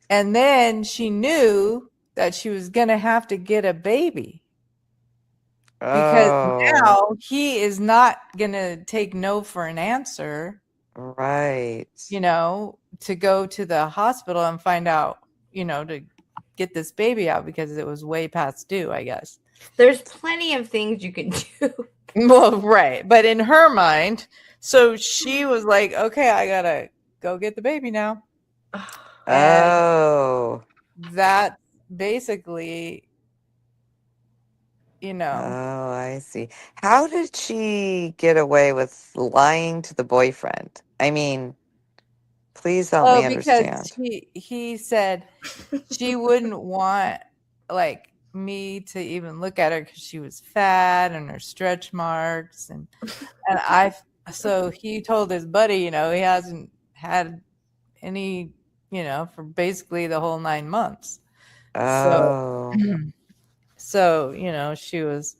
And then she knew that she was going to have to get a baby. Because now he is not going to take no for an answer. Right. To go to the hospital and find out, to get this baby out, because it was way past due, I guess. There's plenty of things you can do. Well, right. But in her mind, so she was like, okay, I got to go get the baby now. Oh. That basically, Oh, I see. How did she get away with lying to the boyfriend? I mean, please help me understand. Because he said she wouldn't want like me to even look at her because she was fat and her stretch marks, and so he told his buddy, he hasn't had any, for basically the whole 9 months. Oh. So she was.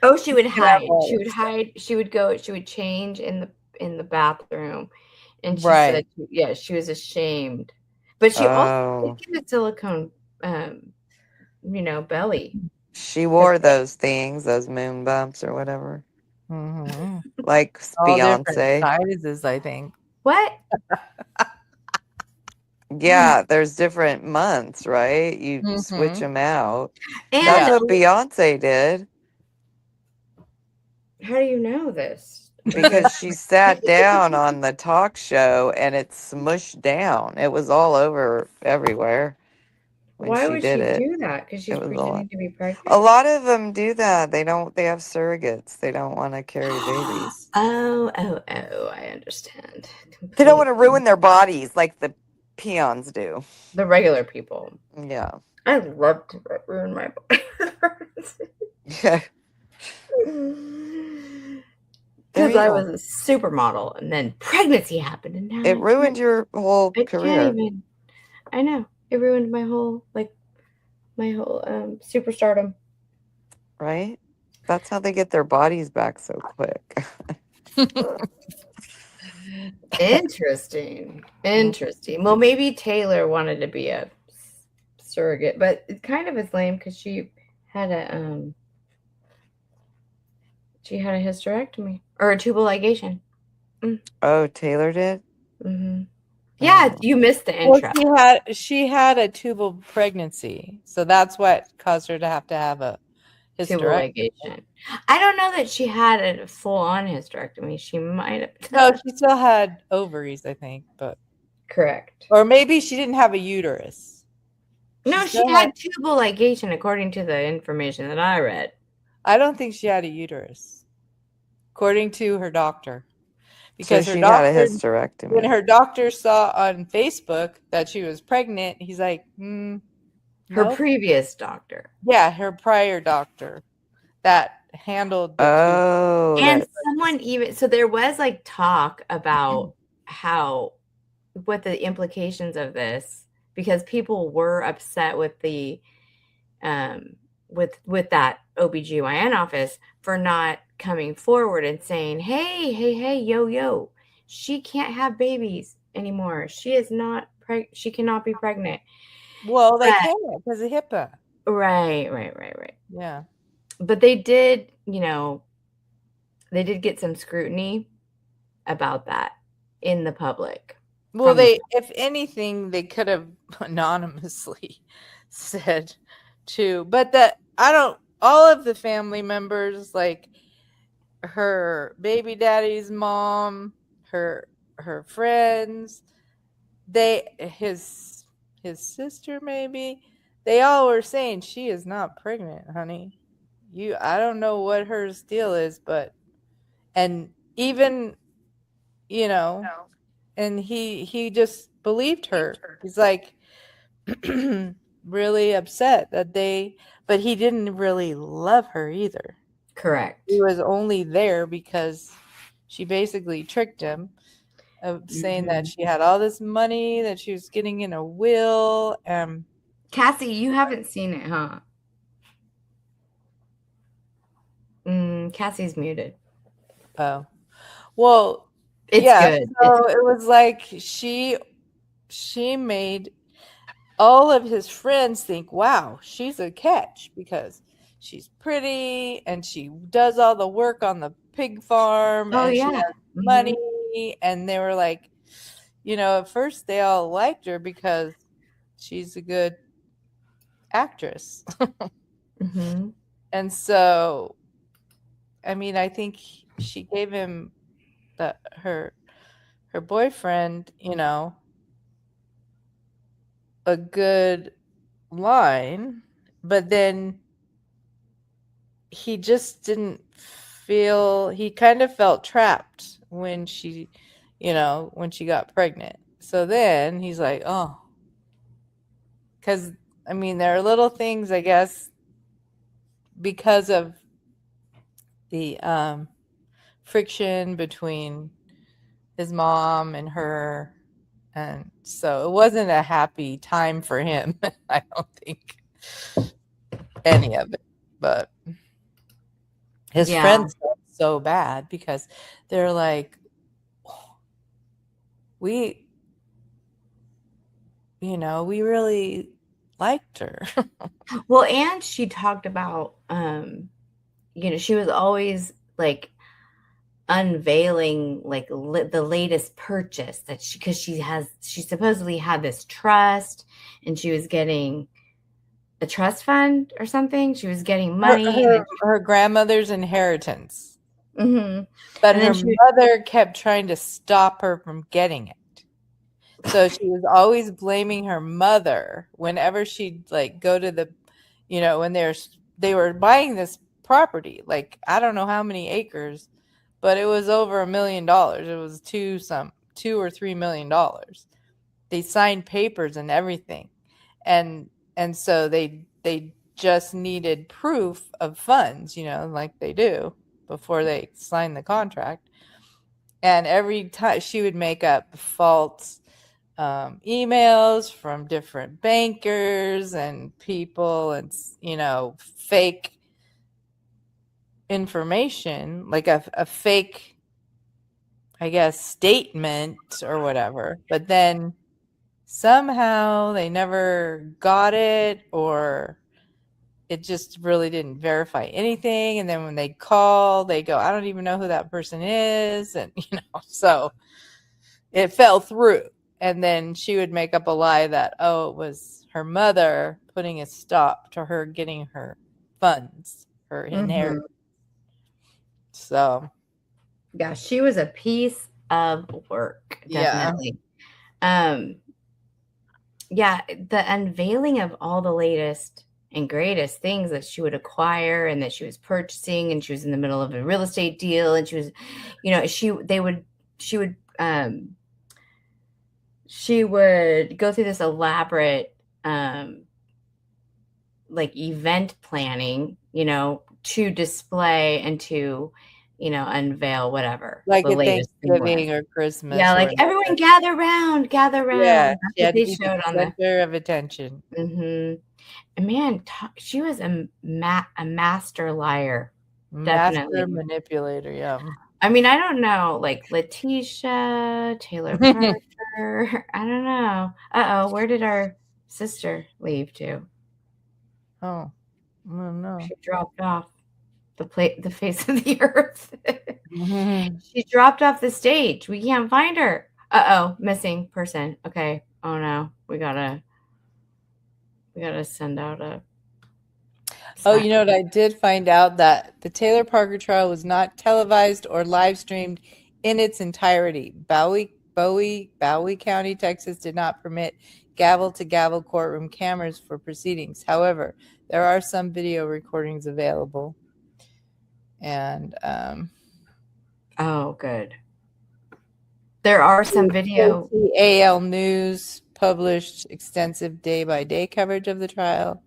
Oh, she would hide. She would hide. She would go. She would change in the bathroom, and she said, "Yeah, she was ashamed." But she also did get a silicone, belly. She wore those things, those moon bumps or whatever, like all Beyonce. Sizes, I think. What? Yeah, there's different months, right? You switch them out. And that's what Beyonce did. How do you know this? Because she sat down on the talk show and it smushed down. It was all over everywhere. Why would she do that? Because she's pretending to be pregnant? A lot of them do that. They have surrogates. They don't want to carry babies. Oh, I understand. Completely. They don't want to ruin their bodies like the peons do. The regular people. Yeah. I love to ruin my body. Yeah. Because I was a supermodel, and then pregnancy happened, and now it ruined your whole career. I know. It ruined my whole superstardom. Right? That's how they get their bodies back so quick. Interesting. Well, maybe Taylor wanted to be a surrogate, but it kind of is lame because she had a hysterectomy or a tubal ligation. Oh, Taylor did? Mm-hmm. Yeah, you missed the intro. Well, she had a tubal pregnancy, so that's what caused her to have a hysterectomy. I don't know that she had a full-on hysterectomy. She might have. No, she still had ovaries, I think, but correct. Or maybe she didn't have a uterus. No, she had tubal ligation, according to the information that I read. I don't think she had a uterus, according to her doctor. Because she had a hysterectomy. When her doctor saw on Facebook that she was pregnant, he's like, her previous doctor. Yeah, her prior doctor that handled. And someone even, so there was like talk about what the implications of this, because people were upset with the, with that OBGYN office for not coming forward and saying, hey, yo, she can't have babies anymore. She is not she cannot be pregnant. Well, they But- can't because of HIPAA. Right. Yeah. But they did, they did get some scrutiny about that in the public. Well, from the- if anything, they could have anonymously said too. But all of the family members, like her baby daddy's mom, her friends, his sister maybe, they all were saying she is not pregnant, honey. I don't know what her deal is, and even, and he just believed her. He's like really upset but he didn't really love her either. Correct. He was only there because she basically tricked him of saying that she had all this money that she was getting in a will. Cassie, you haven't seen it, huh? Cassie's muted. Oh, well, It's good. So it was like she made all of his friends think, wow, she's a catch because she's pretty and she does all the work on the pig farm and she has money. And they were like, at first they all liked her because she's a good actress. And so, I mean, I think she gave him her boyfriend, a good line, but then he just didn't he kind of felt trapped when she got pregnant. So then he's like, oh, because I mean, there are little things, I guess, because of the friction between his mom and her. And so it wasn't a happy time for him. I don't think any of it, but his friends felt so bad because they're like, we really liked her. Well, and she talked about, she was always like unveiling like the latest purchase that she supposedly had this trust and she was getting a trust fund or something. She was getting money. Her grandmother's inheritance. But her mother kept trying to stop her from getting it. So she was always blaming her mother whenever she'd like go to the, when they were buying this property, like I don't know how many acres, but it was over $1 million. It was $2 or $3 million. They signed papers and everything, and so they just needed proof of funds, like they do before they sign the contract. And every time she would make up false emails from different bankers and people, and fake information, like a fake, I guess, statement or whatever, but then somehow they never got it, or it just really didn't verify anything. And then when they call, they go, I don't even know who that person is. And so it fell through. And then she would make up a lie that, it was her mother putting a stop to her getting her funds, her inheritance. So, yeah, she was a piece of work, definitely. The unveiling of all the latest and greatest things that she would acquire and that she was purchasing, and she was in the middle of a real estate deal, and she was, she would go through this elaborate like event planning, to display and to unveil whatever, like a Thanksgiving or Christmas. Yeah, like everyone gather around. Yeah, she had to be the center of attention. And man, she was a master liar, master manipulator. Yeah. I mean, I don't know, like Letitia, Taylor Parker. I don't know. Where did our sister leave too? Oh, no. She dropped off the face of the earth. Mhm. She dropped off the stage. We can't find her. Missing person. Okay. Oh no. We gotta send out a Oh, you know what? I did find out that the Taylor Parker trial was not televised or live streamed in its entirety. Bowie County, Texas did not permit gavel-to-gavel courtroom cameras for proceedings. However, there are some video recordings available. And oh, good. There are some video. AL News published extensive day-by-day coverage of the trial.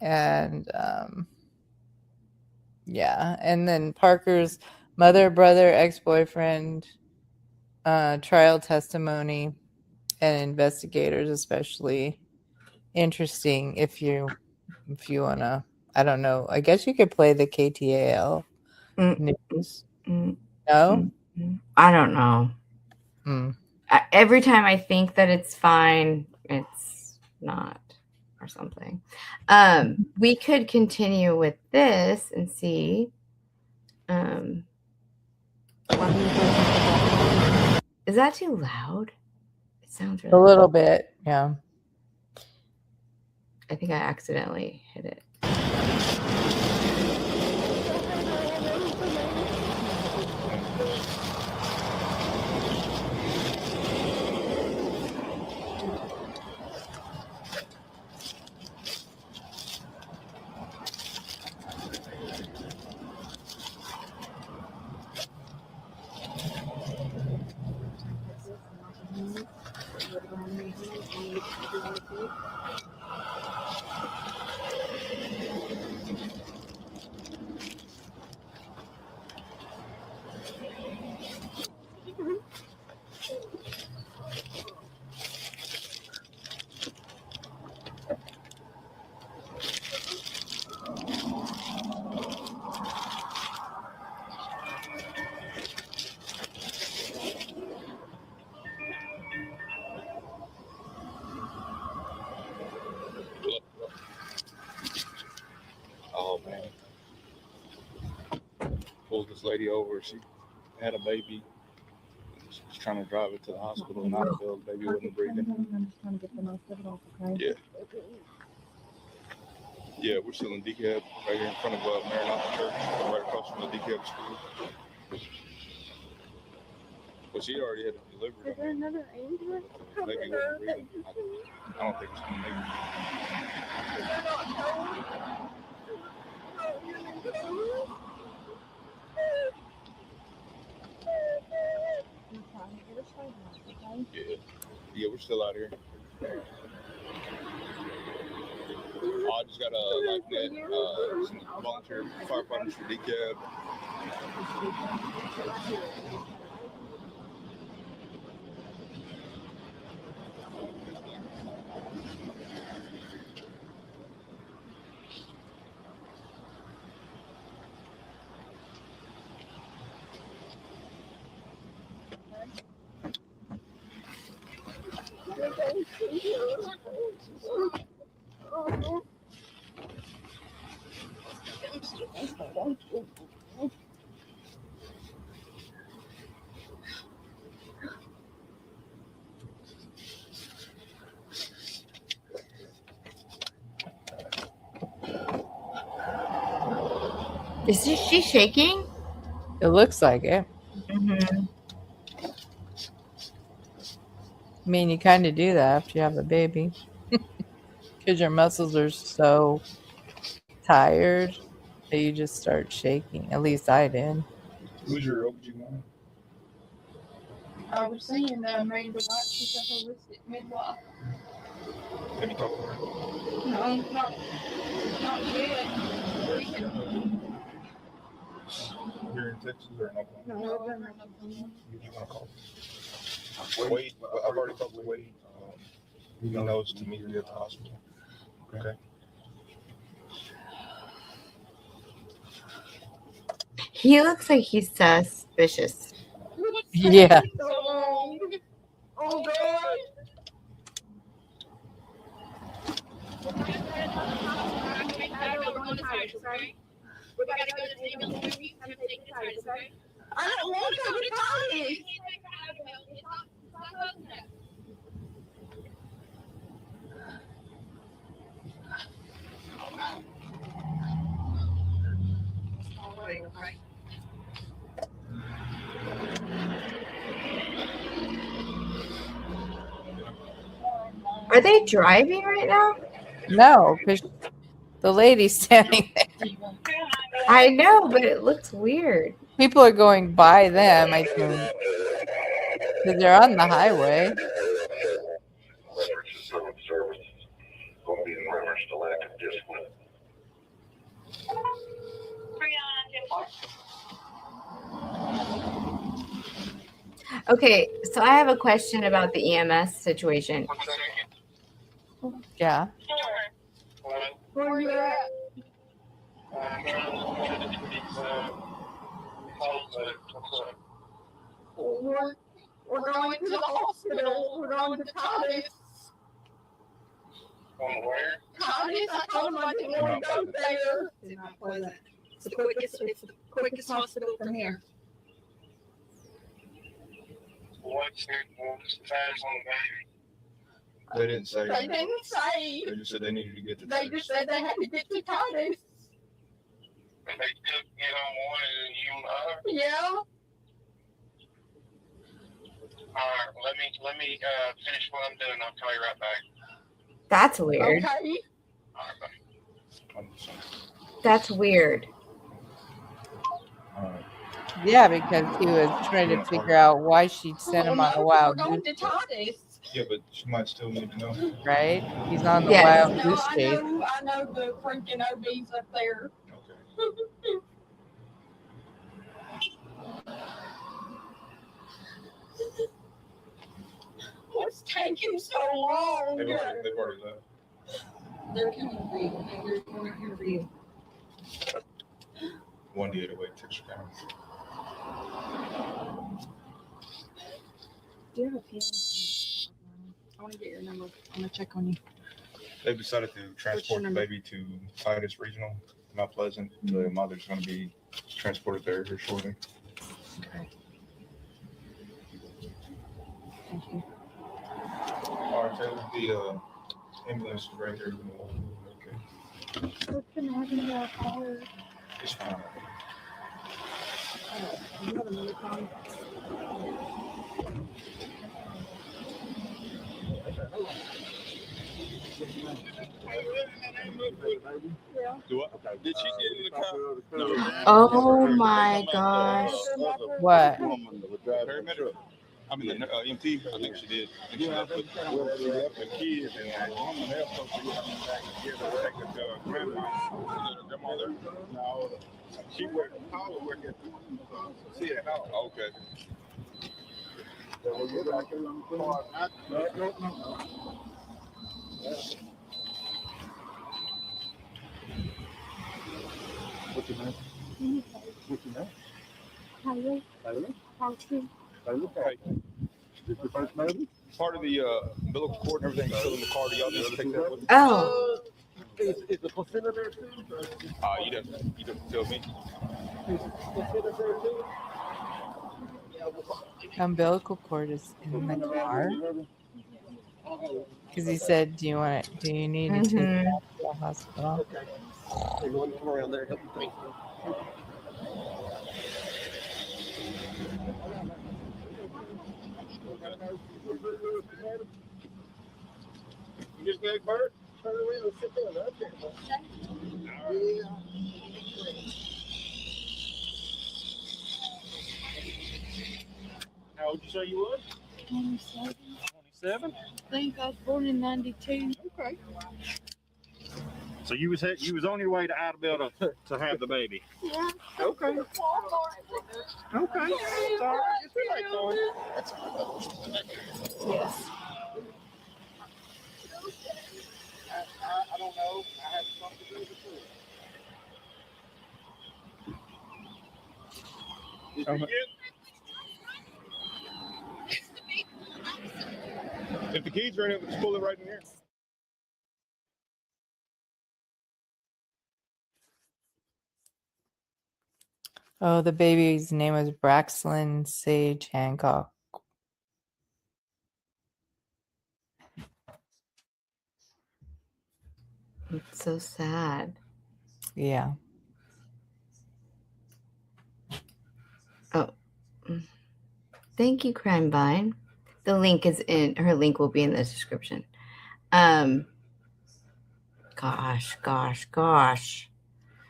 And yeah, and then Parker's mother, brother, ex-boyfriend, trial testimony, and investigators, especially interesting. If you want to, I don't know. I guess you could play the KTAL news. No, I don't know. Mm. Every time I think that it's fine, it's not, or something. We could continue with this and see. Is that too loud? It sounds really a little bit, yeah. I think I accidentally hit it. Oh man. Pulled this lady over. She had a baby. She was trying to drive it to the hospital, and I felt the baby wasn't breathing. Yeah. Yeah, we're still in decab right here in front of Maternal Church, right across from the decab school. But she already had it delivered. Is there another ambulance? Baby wasn't breathing. I don't think it's gonna make it. Yeah, we're still out here. I just got some volunteer firefighters for decab. Is she shaking? It looks like it. Mm-hmm. I mean, you kind of do that after you have a baby because your muscles are so tired that you just start shaking. At least I did. Who's your OBGYN? I was saying that I'm ready to watch. She's a holistic midwife. Have you talked to her? No, not yet. Here in Texas or in Oklahoma? No, You want to call? Wade, I've already talked to Wade. He knows to meet you at the hospital. Okay. He looks like he's suspicious. Yeah. Oh God. We gotta go to the movie and take the tires, okay? I don't want to go to tires. Are they driving right now? No, because the lady's standing there. I know, but it looks weird. People are going by them, I think. Because they're on the highway. Okay, so I have a question about the EMS situation. Yeah. Where are you at? We're going to the hospital. We're going to Titus. Going where? Titus, I told him I didn't want to go there. It's not pleasant. It's the quickest hospital from here. What's the status on the baby? They didn't say. They didn't say. They just said they needed to get to. They just said they had to get to Titus. They took it on one and you other. Yeah. All right, let me finish what I'm doing. I'll call you right back. That's weird. Okay. All right, bye. That's weird. Yeah, because he was trying to figure out why she'd sent him on a wild We're going goose, to Titus. Yeah, but she might still need to know. right? He's on the Yes. wild No, goose I chase. know the freaking OB's up there. Okay. What's taking so long? They've already left. They're coming for you. They're not here for you. One day to wait 6 pounds. Do you have a pen? I want to get your number. I'm going to check on you. They've decided to transport the baby to Titus Regional, Mount Pleasant. The mother's going to be transported there here shortly. Okay. Thank you. All right, Taylor, the ambulance is right there. Okay. What's been happening to our car? It's fine. You have another call? Do what? Did she get in the car? No. Oh my gosh. What? Paramedic. I mean, the EMT. I think she did. I think she left the kids and someone else supposed to give her take the grandma. Grandmother. No, she worked. Paula worked at see it house. Okay. What's your name? What's your name? Tyler. Tyler? Tyler. Okay. This your first baby? Part of the umbilical cord and everything is still in the car. Do y'all need to take that with you? Oh, Is the placenta there too? You don't tell me. Is the placenta there too? Umbilical cord is in the car. Because he said, "Do you need to take mhm. her to the hospital?" Okay. Hey, you want to come around there and help me think? You just gave birth? Turn around and sit down. Okay. Yeah. How old did you say you was? 27. 27? I think I was born in 92. Okay. So you was on your way to Idabel to have the baby. Yeah. Okay. Okay. It's all right. It's relaxed, Zoe. Yes. I don't know. I had something to do with it. Did you get? If the keys are in it, just pull it right in here. Oh, the baby's name was Braxlyn Sage Hancock. It's so sad. Yeah. Oh, thank you, Crime Vine. The link is in, her link will be in the description. Gosh.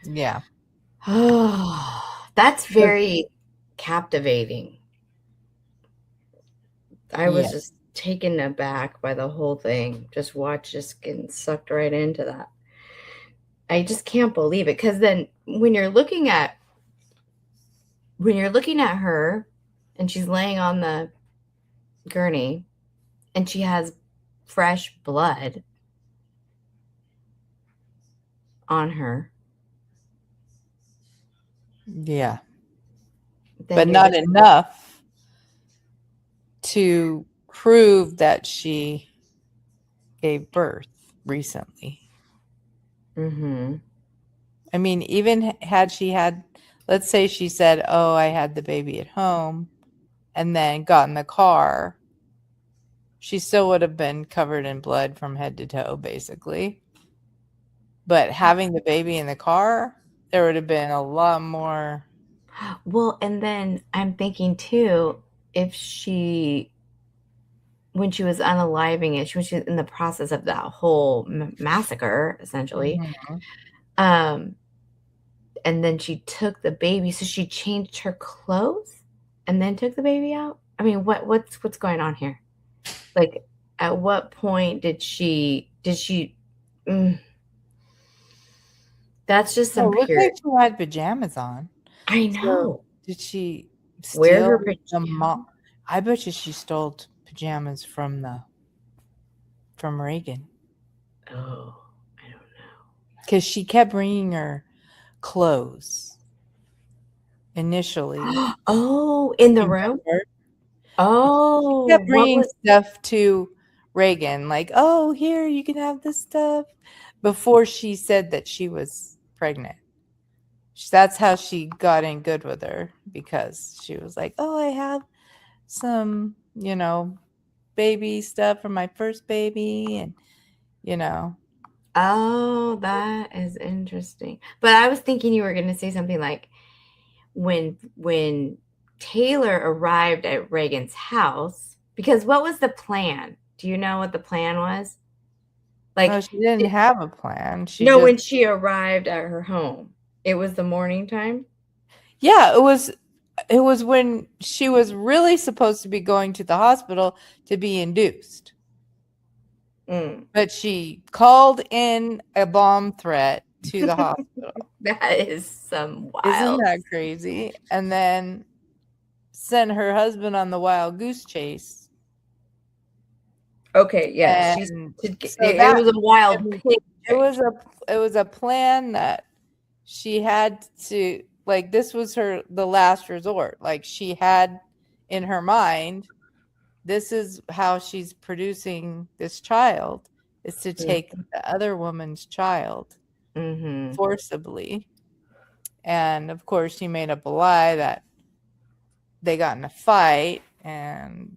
Yeah. Oh, that's very captivating. I was just taken aback by the whole thing. Just getting sucked right into that. I just can't believe it. Because then when you're looking at her and she's laying on the gurney and she has fresh blood on her. Yeah. But not enough to prove that she gave birth recently. Mm-hmm. I mean, even had she had, let's say she said, oh, I had the baby at home and then got in the car, she still would have been covered in blood from head to toe, basically. But having the baby in the car, there would have been a lot more. Well, and then I'm thinking too, if when she was unaliving it, when she was in the process of that whole massacre, essentially, and then she took the baby, so she changed her clothes and then took the baby out. I mean, what's going on here? Like, at what point did she? That's just some Looked pure. like she had pajamas on. I know. So did she Wear her steal the mom? I bet you she stole pajamas from Reagan. Oh, I don't know. Because she kept bringing her clothes initially. Oh, in the room? Oh, she kept bringing stuff to Reagan, like, oh, here, you can have this stuff, before she said that she was pregnant. That's how she got in good with her, because she was like, oh, I have some, baby stuff for my first baby, and Oh, that is interesting. But I was thinking you were going to say something like when Taylor arrived at Reagan's house, because what was the plan? Do you know what the plan was? Like, no, she didn't have a plan. When she arrived at her home, it was the morning time. Yeah, it was when she was really supposed to be going to the hospital to be induced. But she called in a bomb threat to the hospital. That is some wild. Isn't that crazy? And then sent her husband on the wild goose chase. Okay, yeah. It was a wild pig. It was a plan that she had to, like, this was the last resort. Like, she had in her mind, this is how she's producing this child, is to take the other woman's child forcibly. And of course, she made up a lie that they got in a fight and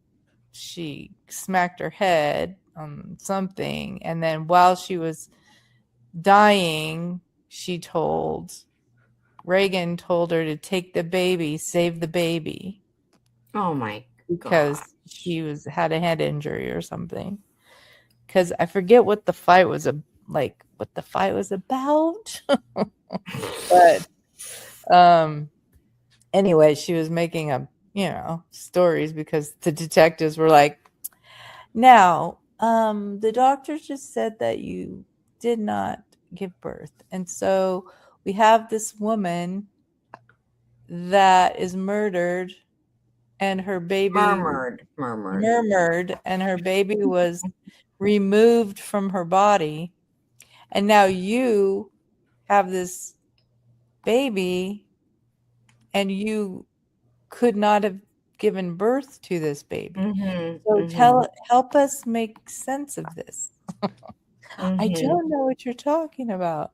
she smacked her head on something. And then while she was dying, Reagan told her to take the baby, save the baby. Oh my God. Because she had a head injury or something. Because I forget what the fight was about. But anyway, she was making up, stories, because the detectives were like, now, the doctor just said that you did not give birth. And so we have this woman that is murdered, and her baby murmured, and her baby was removed from her body. And now you have this baby, and you could not have given birth to this baby. So help us make sense of this. I don't know what you're talking about.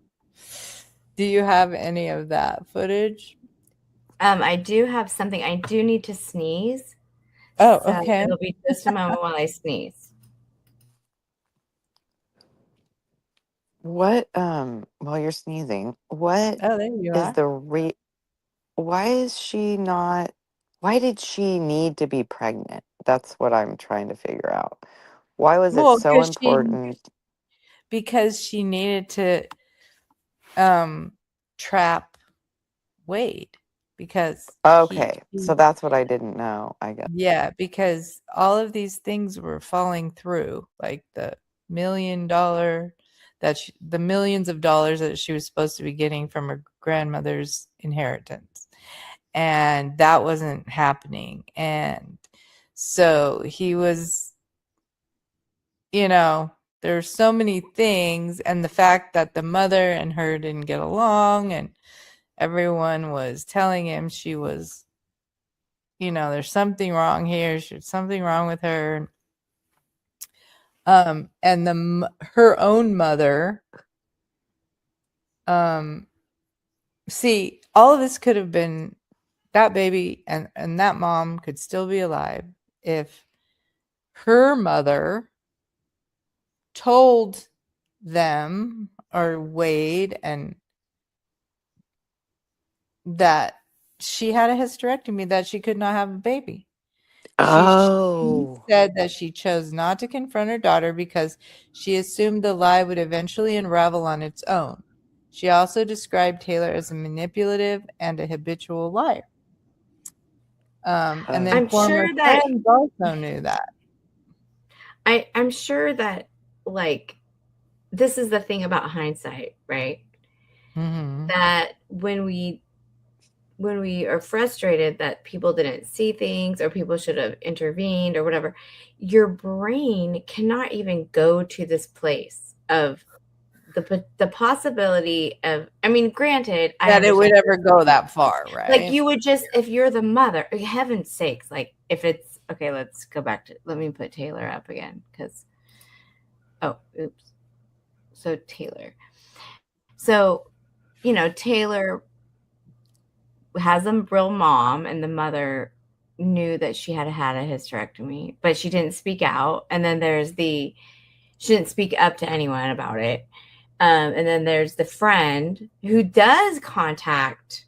Do you have any of that footage? I do have something. I do need to sneeze. Oh, So okay. it'll be just a moment while I sneeze. What while you're sneezing, what Oh, there you is are. the why is she not why did she need to be pregnant? That's what I'm trying to figure out. Why was it Well, so important? because she needed to trap Wade because Okay, so that's what I didn't know, I guess. yeah, because all of these things were falling through, like the the millions of dollars that she was supposed to be getting from her grandmother's inheritance. And that wasn't happening. And so he was, there's so many things, and the fact that the mother and her didn't get along, and everyone was telling him she was, there's something wrong here, there's something wrong with her. And her own mother, see, all of this could have been, that baby and that mom could still be alive if her mother told them, or Wade, and that she had a hysterectomy, that she could not have a baby. She said that she chose not to confront her daughter because she assumed the lie would eventually unravel on its own. She also described Taylor as a manipulative and a habitual liar. And then I'm former sure that friends also knew that. I'm sure that, like, this is the thing about hindsight, right? Mm-hmm. That when we are frustrated that people didn't see things or people should have intervened or whatever, your brain cannot even go to this place of the possibility of, I mean, granted, that it would ever go that far, right? Like, you would just, if you're the mother, heaven's sakes, like, if it's, okay, let's go back to, let me put Taylor up again, because, oh, oops. So Taylor. So, Taylor has a real mom, and the mother knew that she had a hysterectomy, but she didn't speak out. And then she didn't speak up to anyone about it. And then there's the friend who does contact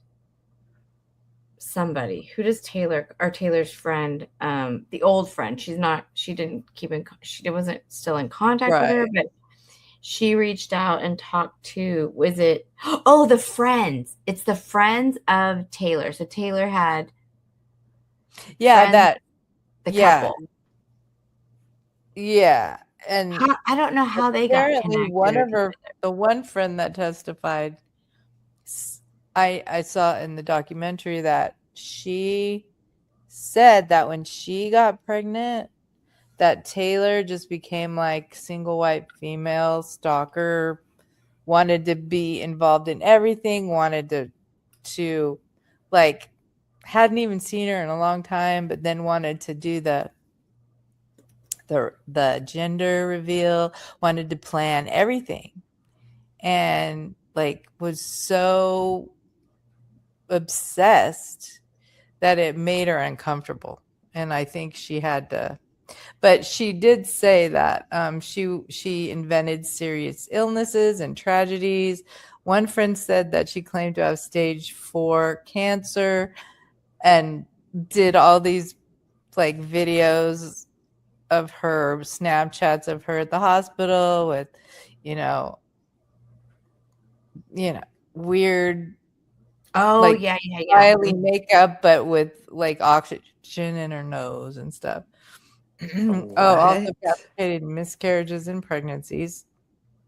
somebody. Who does Taylor's friend, the old friend? She wasn't still in contact with her, but she reached out and talked to, the friends. It's the friends of Taylor. So Taylor had the couple. Yeah. And I don't know how they got connected. The one friend that testified, I saw in the documentary that she said that when she got pregnant, that Taylor just became like single white female stalker, wanted to be involved in everything, wanted to like, hadn't even seen her in a long time, but then wanted to do the gender reveal, wanted to plan everything, and like was so obsessed that it made her uncomfortable. And I think she had to, but she did say that she invented serious illnesses and tragedies. One friend said that she claimed to have stage 4 cancer and did all these like videos of her, Snapchats of her at the hospital with, weird, smiley makeup, but with like oxygen in her nose and stuff. Also fabricated miscarriages and pregnancies.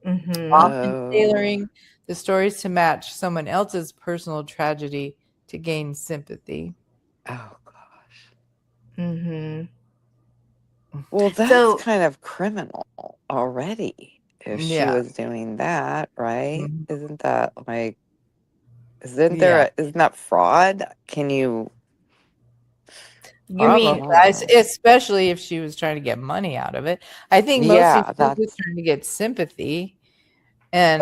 Often tailoring the stories to match someone else's personal tragedy to gain sympathy. Oh gosh. Mm-hmm. Well, that's kind of criminal already. If she was doing that, right? Mm-hmm. Isn't that like? Isn't that fraud? Can you? You mean, especially if she was trying to get money out of it? I think mostly she was trying to get sympathy, and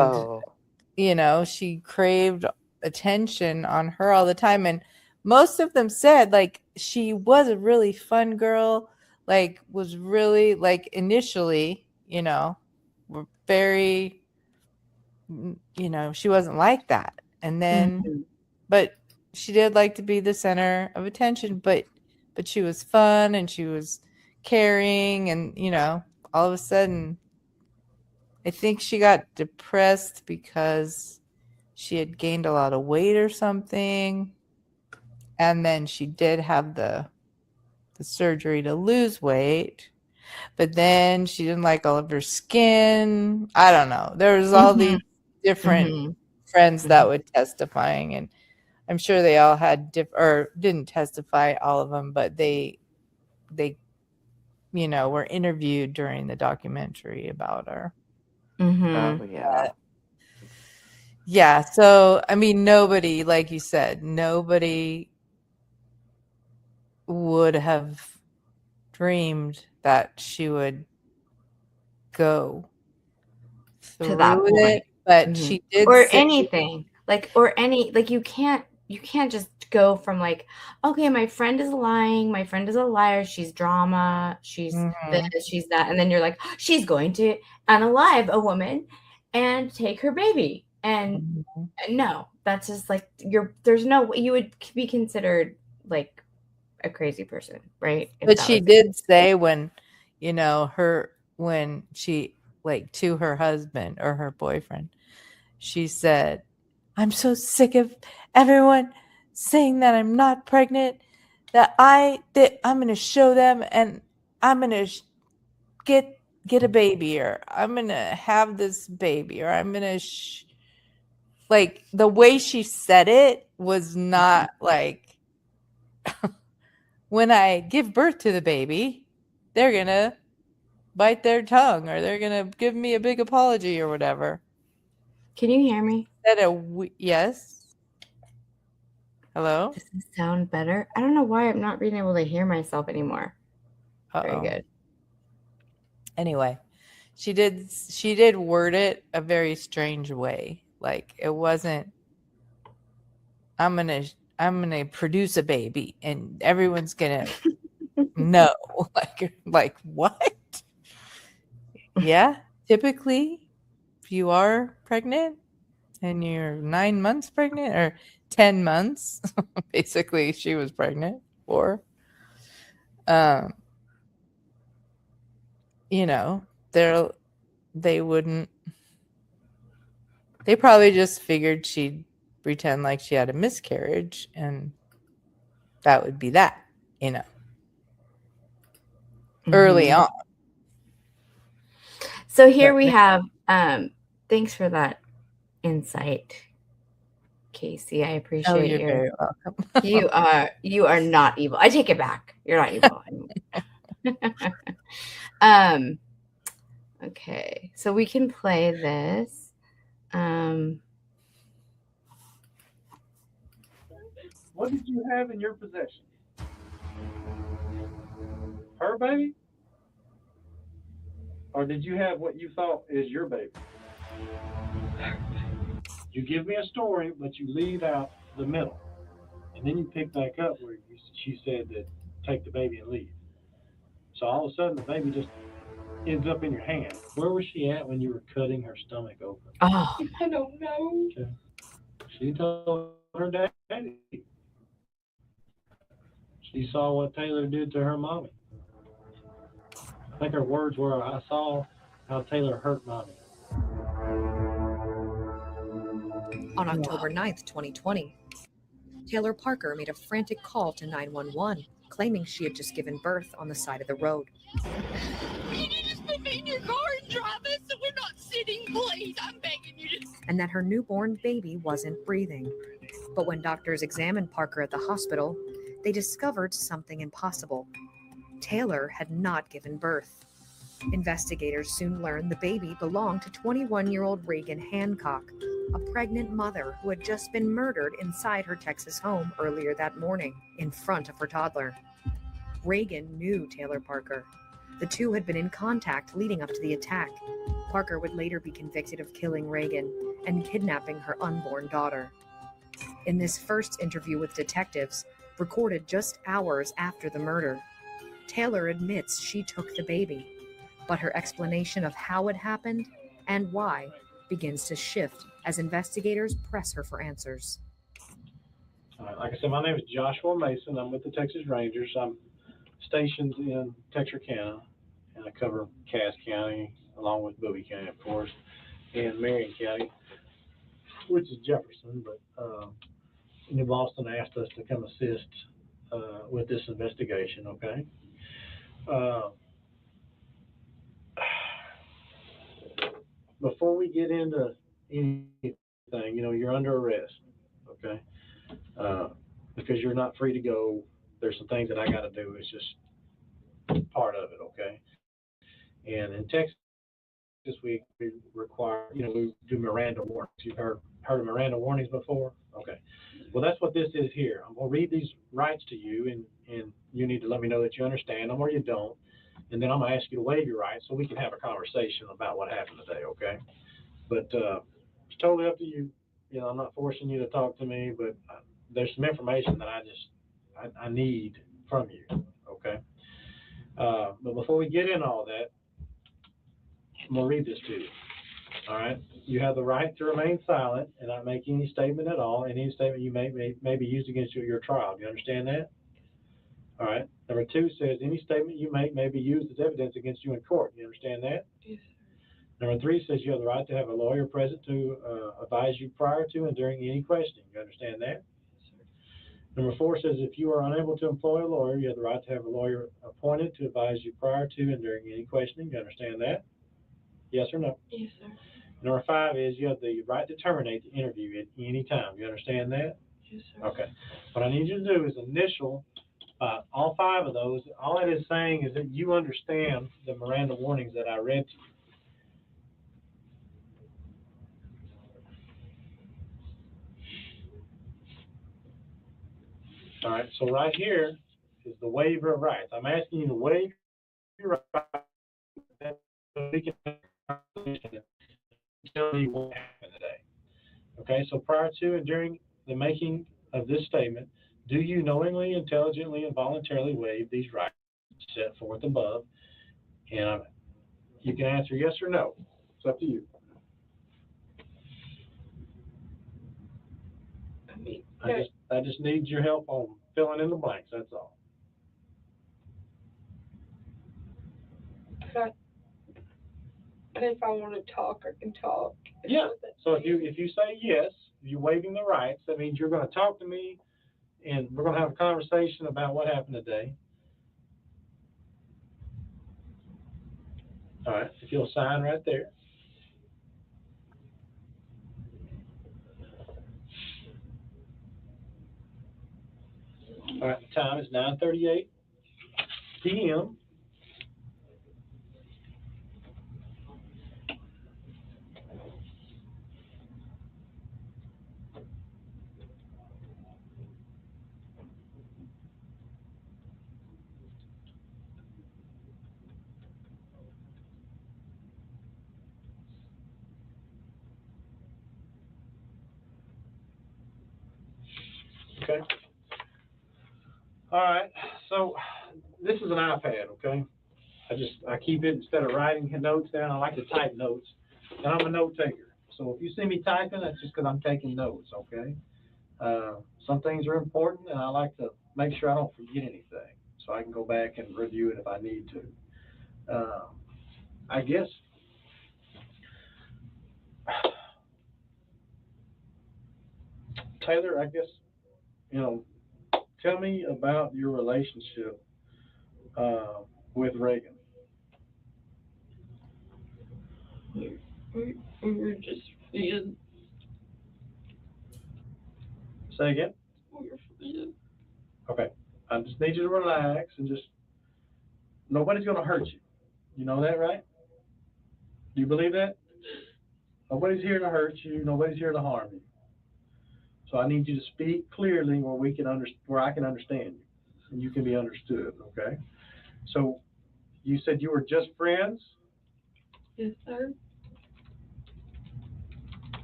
she craved attention on her all the time. And most of them said like she was a really fun girl, like was really like initially, were very, she wasn't like that. And then, but she did like to be the center of attention, but she was fun and she was caring, and all of a sudden I think she got depressed because she had gained a lot of weight or something. And then she did have the surgery to lose weight, but then she didn't like all of her skin. I don't know. There was all these different friends that were testifying, and I'm sure they all had or didn't testify, all of them, but they were interviewed during the documentary about her. Oh yeah. Yeah. So I mean, nobody, like you said, nobody would have dreamed that she would go to that through point. it, but she did Or say, anything. You can't just go from like, okay, my friend is lying, my friend is a liar, she's drama, she's this, she's that, and then you're like, she's going to unalive a woman and take her baby. And no, that's just like there's no way you would be considered like a crazy person, right? But she did say when she, like, to her husband or her boyfriend, she said, I'm so sick of everyone saying that I'm not pregnant, that I'm going to show them, and I'm going to get a baby, or I'm going to have this baby, or I'm going to like, the way she said it was not like, when I give birth to the baby, they're going to bite their tongue, or they're going to give me a big apology or whatever. Can you hear me? Yes. Hello? Does this sound better? I don't know why I'm not being able to hear myself anymore. Very good. Anyway, she did word it a very strange way. Like, it wasn't, I'm gonna produce a baby and everyone's gonna know. Like what? Yeah, typically, if you are pregnant and you're 9 months pregnant, or 10 months, basically she was pregnant for, they probably just figured she'd pretend like she had a miscarriage, and that would be that, early on. So here we have, thanks for that insight, Casey. I appreciate you're very welcome. you are not evil. I take it back. You're not evil anymore. Okay, so we can play this. What did you have in your possession? Her baby? Or did you have what you thought is your baby? You give me a story, but you leave out the middle. And then you pick back up where she said that take the baby and leave. So all of a sudden the baby just ends up in your hand. Where was she at when you were cutting her stomach open? Oh, I don't know. Okay. She told her daddy. She saw what Taylor did to her mommy. I think her words were, I saw how Taylor hurt mommy. On October 9th, 2020, Taylor Parker made a frantic call to 911, claiming she had just given birth on the side of the road. Can you just put me in your car and drive us so we're not sitting, please? I'm begging you to. And that her newborn baby wasn't breathing. But when doctors examined Parker at the hospital, they discovered something impossible. Taylor had not given birth. Investigators soon learned the baby belonged to 21-year-old Reagan Hancock, a pregnant mother who had just been murdered inside her Texas home earlier that morning in front of her toddler. Reagan knew Taylor Parker. The two had been in contact leading up to the attack. Parker would later be convicted of killing Reagan and kidnapping her unborn daughter. In this first interview with detectives, recorded just hours after the murder. Taylor admits she took the baby, but her explanation of how it happened and why begins to shift as investigators press her for answers. All right, like I said, my name is Joshua Mason. I'm with the Texas Rangers. I'm stationed in Texarkana, and I cover Cass County along with Bowie County, of course, and Marion County, which is Jefferson. But New Boston asked us to come assist with this investigation. Okay. Before we get into anything, you're under arrest. Okay. Because you're not free to go. There's some things that I got to do. It's just part of it, okay? And in Texas, we require, we do Miranda warnings. You've heard of Miranda warnings before? Okay. Well, that's what this is here. I'm going to read these rights to you, and you need to let me know that you understand them or you don't. And then I'm going to ask you to waive your rights so we can have a conversation about what happened today, okay? But it's totally up to you. I'm not forcing you to talk to me, but there's some information that I need from you, okay? But before we get in all that, I'm going to read this to you, all right? You have the right to remain silent and not make any statement at all, and any statement you make may be used against you at your trial. Do you understand that? All right. Number 2 says any statement you make may be used as evidence against you in court. Do you understand that? Yes. Number 3 says you have the right to have a lawyer present to advise you prior to and during any questioning. You understand that? Number 4 says if you are unable to employ a lawyer, you have the right to have a lawyer appointed to advise you prior to and during any questioning. You understand that? Yes or no? Yes, sir. Number 5 is you have the right to terminate the interview at any time. You understand that? Yes, sir. Okay. What I need you to do is initial all 5 of those. All it is saying is that you understand the Miranda warnings that I read to you. All right, so right here is the waiver of rights. I'm asking you to waive your rights so we can tell you what happened today. Okay, so prior to and during the making of this statement, do you knowingly, intelligently, and voluntarily waive these rights set forth above? And you can answer yes or no. It's up to you. I just need your help on filling in the blanks, that's all. If I want to talk, I can talk. Yeah, so if you say yes, you're waiving the rights, that means you're going to talk to me and we're going to have a conversation about what happened today. All right, if you'll sign right there. All right, the time is 9:38 p.m. Okay. All right, so this is an iPad, okay? I keep it, instead of writing notes down, I like to type notes, and I'm a note taker. So if you see me typing, that's just because I'm taking notes, okay? Some things are important, and I like to make sure I don't forget anything, so I can go back and review it if I need to. I guess, Taylor, tell me about your relationship with Reagan. We're just friends. Say again? We're friends. Okay. I just need you to relax and nobody's going to hurt you. You know that, right? Do you believe that? Nobody's here to hurt you. Nobody's here to harm you. So I need you to speak clearly where I can understand you and you can be understood, okay? So you said you were just friends? Yes, sir.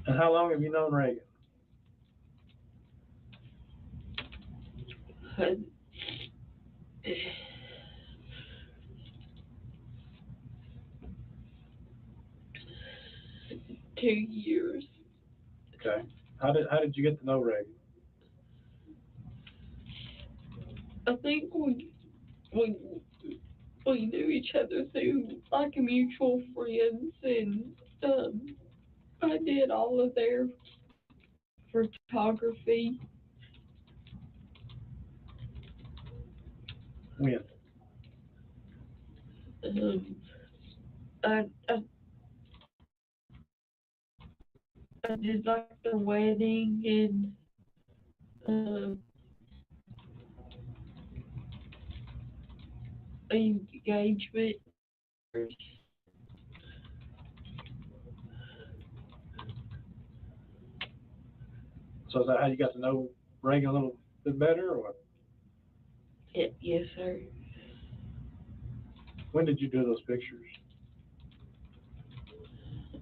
And how long have you known Reagan? 2 years. Okay. How did you get to know Reagan? I think we knew each other through like mutual friends, and I did all of their photography. When? I did like their wedding and engagement. So is that how you got to know Reagan a little bit better, or Yes, sir. when did you do those pictures?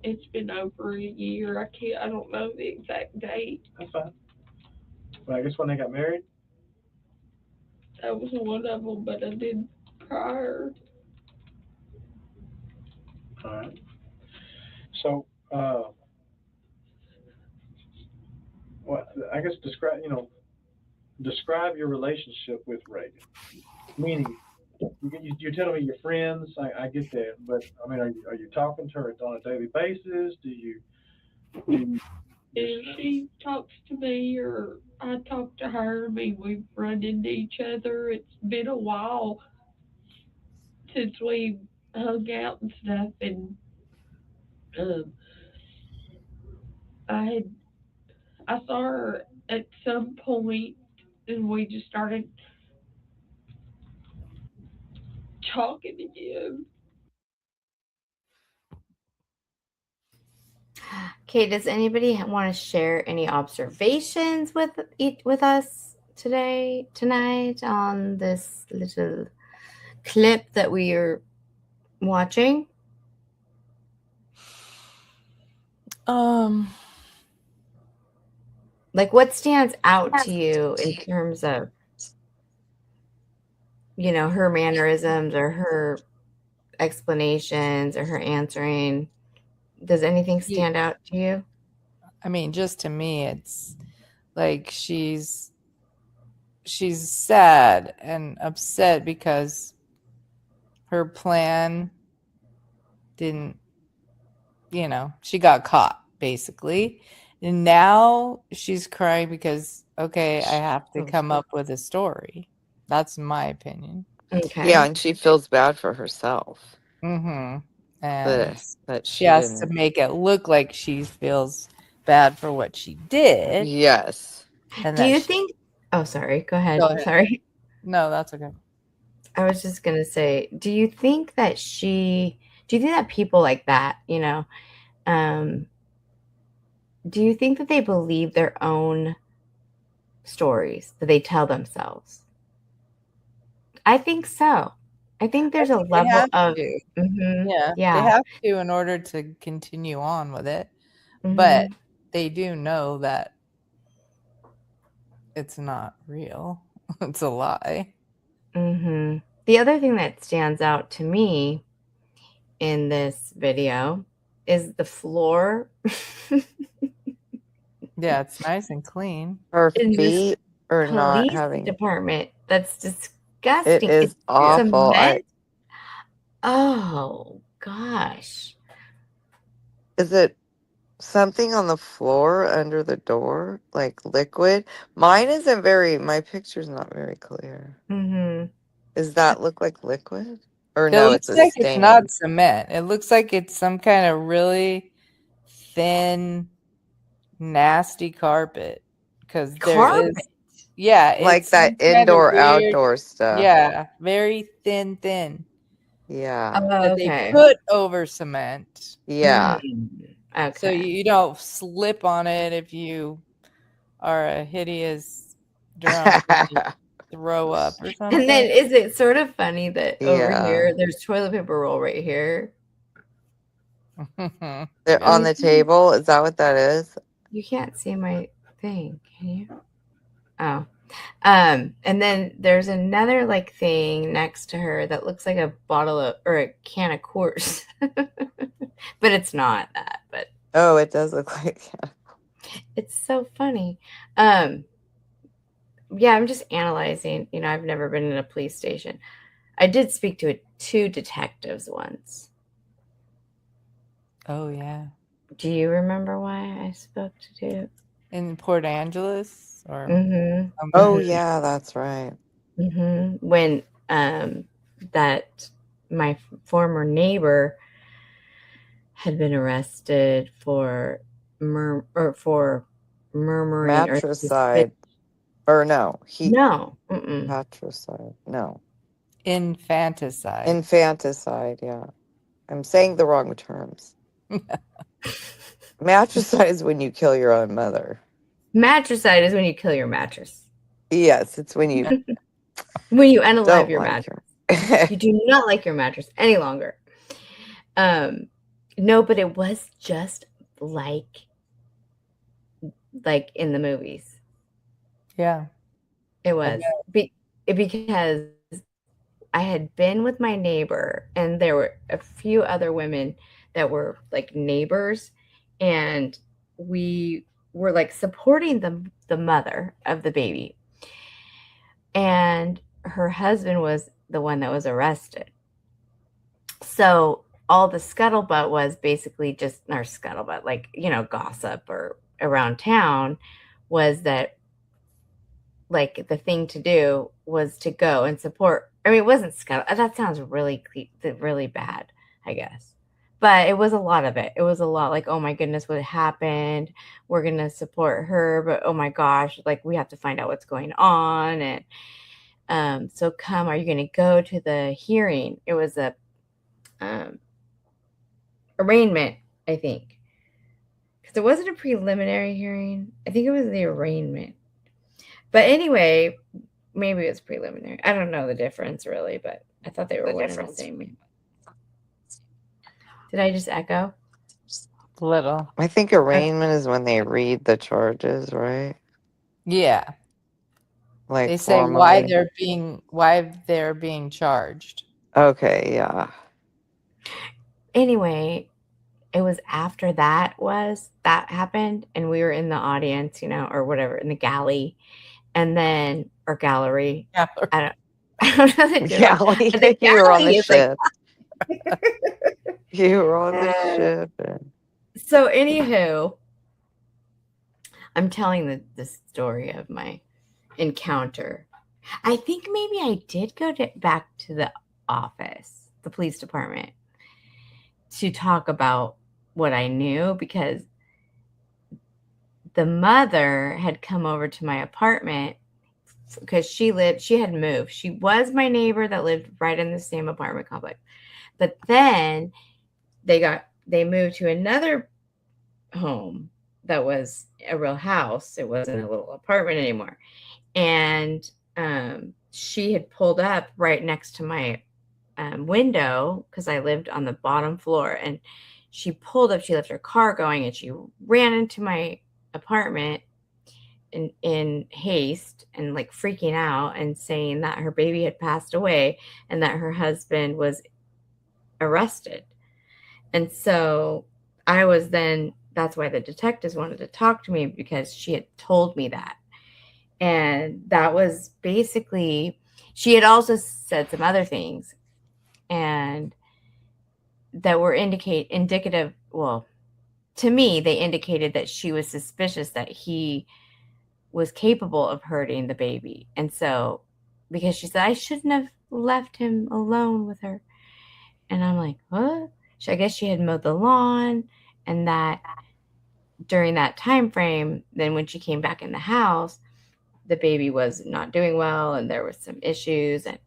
It's been over a year. I don't know the exact date. That's fine. Well, I guess when they got married. That was one of them, but I did prior. All right. So, well, I guess describe your relationship with Reagan. Meaning, you're telling me you're friends. I get that, but I mean, are you talking to her on a daily basis? Do you If she talks to me or I talk to her, I mean, we've run into each other. It's been a while since we hung out and stuff, and I saw her at some point, and we just started talking again. Okay, does anybody want to share any observations with us tonight on this little clip that we are watching? Like, what stands out to you in terms of, her mannerisms or her explanations or her answering? Does anything stand out to you? I mean, just to me, it's like she's sad and upset because her plan didn't, she got caught basically. And now she's crying because, okay, I have to come up with a story. That's my opinion. Okay. Yeah, and she feels bad for herself. Mm-hmm. And that she has to make it look like she feels bad for what she did. Yes. And do you think? Oh, sorry. Go ahead. Sorry. No, that's okay. I was just gonna say, do you think that people like that, do you think that they believe their own stories that they tell themselves? I think so. I think there's a level of they have to in order to continue on with it. But they do know that it's not real. It's a lie. The other thing that stands out to me in this video is the floor. Yeah, it's nice and clean. Her feet are not police having department. That's disgusting. It is awful. Oh gosh. Is it something on the floor under the door, like liquid? My picture's not very clear. Does that look like liquid? Or no, it's a like stain. It's not cement. It looks like it's some kind of really thin, nasty carpet. Because there is, like it's that indoor outdoor stuff. Yeah, very thin. Yeah. That they put over cement. Yeah. Okay. So you don't slip on it if you are a hideous drunk and you throw up or something. And then is it sort of funny that over here there's toilet paper roll right here? They're on the table. Is that what that is? You can't see my thing, can you? Oh. And then there's another like thing next to her that looks like a bottle of or a can of Coors, but it's not that. But Oh, it does look like. it's so funny. Yeah, I'm just analyzing. You know, I've never been in a police station. I did speak to two detectives once. Oh yeah. Do you remember why I spoke to two? In Port Angeles or Mm-hmm. Oh yeah, that's right. Mm-hmm. When that my former neighbor had been arrested for murmuring Matricide. Or no, no patricide. No. infanticide. Infanticide, yeah. I'm saying the wrong terms. Matricide is when you kill your own mother. Matricide is when you kill your mattress. Yes, it's when you unalive don't your like mattress. You do not like your mattress any longer. No, but it was just like in the movies. Yeah. It was because I had been with my neighbor and there were a few other women that were like neighbors, and we were like supporting the mother of the baby, and her husband was the one that was arrested. So all the scuttlebutt was basically just our scuttlebutt, like, you know, gossip or around town, was that like the thing to do was to go and support. I mean, it wasn't scuttle. That sounds really bad, I guess. But it was a lot of it. It was a lot like, oh my goodness, what happened? We're going to support her, but oh my gosh, like we have to find out what's going on. And so are you going to go to the hearing? It was a arraignment, I think. Because it wasn't a preliminary hearing. I think it was the arraignment. But anyway, maybe it was preliminary. I don't know the difference really, but I thought they were one and the same. Did I just echo? Little. I think arraignment is when they read the charges, right? Yeah. Like they say why they're being charged. Okay, yeah. Anyway, it was after that happened, and we were in the audience, you know, or whatever, in the galley, and then or gallery. I don't know the difference. Galley. The You were on the is ship. like You were on the ship. So anywho, I'm telling the story of my encounter. I think maybe I did go back to the office, the police department, to talk about what I knew, because the mother had come over to my apartment because she had moved. She was my neighbor that lived right in the same apartment complex. But then they moved to another home that was a real house. It wasn't a little apartment anymore. And she had pulled up right next to my window because I lived on the bottom floor, and she pulled up, she left her car going, and she ran into my apartment in haste and like freaking out and saying that her baby had passed away and that her husband was arrested. And so that's why the detectives wanted to talk to me, because she had told me that. And that was basically, she had also said some other things and that were indicative. Well, to me, they indicated that she was suspicious that he was capable of hurting the baby. And so, because she said, I shouldn't have left him alone with her. And I'm like, what? I guess she had mowed the lawn, and that during that time frame, then when she came back in the house, the baby was not doing well and there were some issues and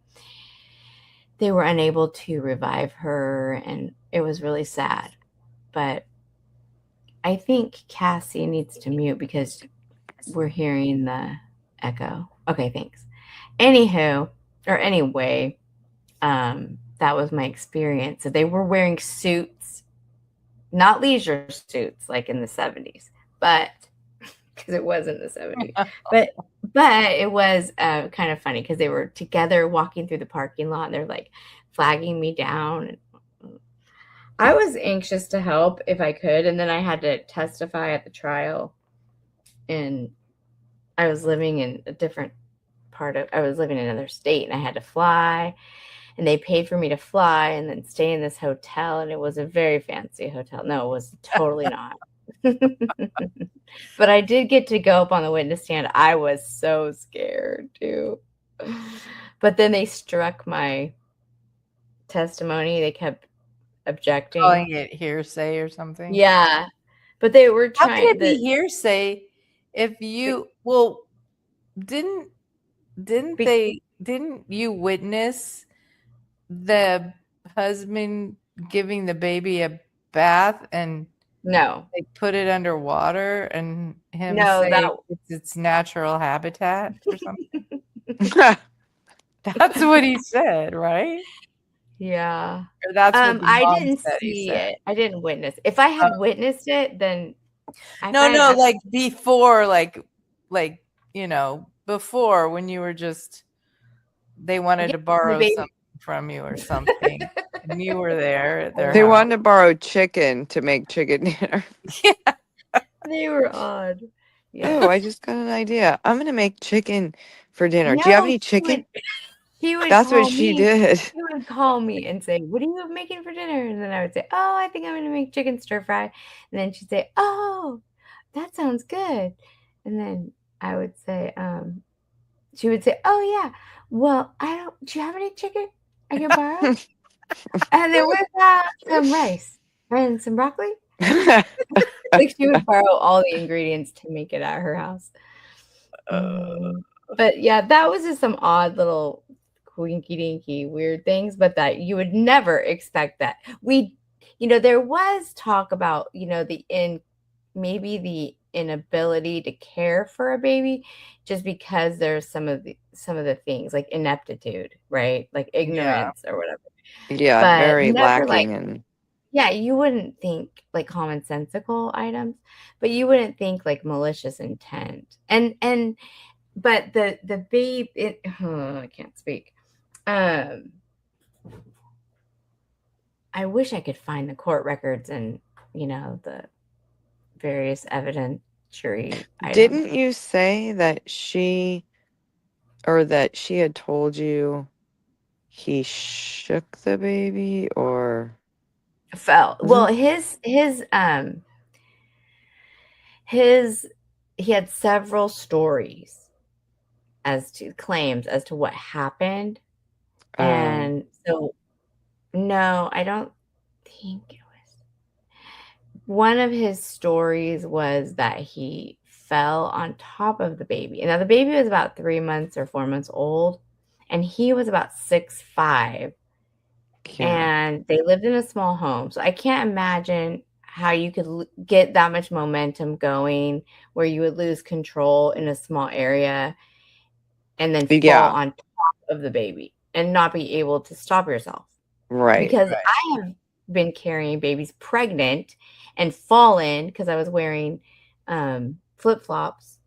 they were unable to revive her, and it was really sad. But I think Cassie needs to mute because we're hearing the echo. Okay, thanks. Anyway, that was my experience. So they were wearing suits, not leisure suits like in the 70s, but because it was in the 70s, But it was kind of funny because they were together walking through the parking lot and they're like flagging me down. I was anxious to help if I could, and then I had to testify at the trial, and I was living in a different I was living in another state, and I had to fly, and they paid for me to fly and then stay in this hotel, and it was a very fancy hotel. No, it was totally not. But I did get to go up on the witness stand. I was so scared too. But then they struck my testimony. They kept objecting. Calling it hearsay or something. Yeah. But they were How trying could it be hearsay if you didn't you witness the husband giving the baby a bath and no, they put it underwater and him No, say it's its natural habitat or something? That's what he said, right? Yeah. Or that's what the I mom didn't said he see said. it. I didn't witness. If I had witnessed it, then No, like before, like before when you were just they wanted to borrow something from you or something, and you were there at their They house. wanted to borrow chicken to make chicken dinner. Yeah, they were odd. Yeah. Oh, I just got an idea. I'm gonna make chicken for dinner. Do you have any chicken? He would That's call what she me. did. He would call me and say, "What are you making for dinner?" And then I would say, "Oh, I think I'm going to make chicken stir fry." And then she'd say, "Oh, that sounds good." And then I would say, she would say, "Oh yeah, well, do you have any chicken I can borrow?" And then what about some rice and some broccoli? Like she would borrow all the ingredients to make it at her house. But yeah, that was just some odd little winky dinky weird things, but that you would never expect that. There was talk about, maybe the inability to care for a baby just because there's some of the things like ineptitude, right? Like ignorance or whatever. Yeah, but very never lacking in. Yeah, you wouldn't think like commonsensical items, but you wouldn't think like malicious intent. But the babe, I can't speak. I wish I could find the court records and the various evidentiary items. Didn't you say that she had told you he shook the baby or fell? Well, he had several stories claims as to what happened. And so, no, I don't think it was. One of his stories was that he fell on top of the baby. And now the baby was about 3 months or 4 months old, and he was about 6'5". And they lived in a small home. So I can't imagine how you could get that much momentum going where you would lose control in a small area and then fall on top of the baby and not be able to stop yourself. Right. Because I have been carrying babies pregnant and fallen because I was wearing flip-flops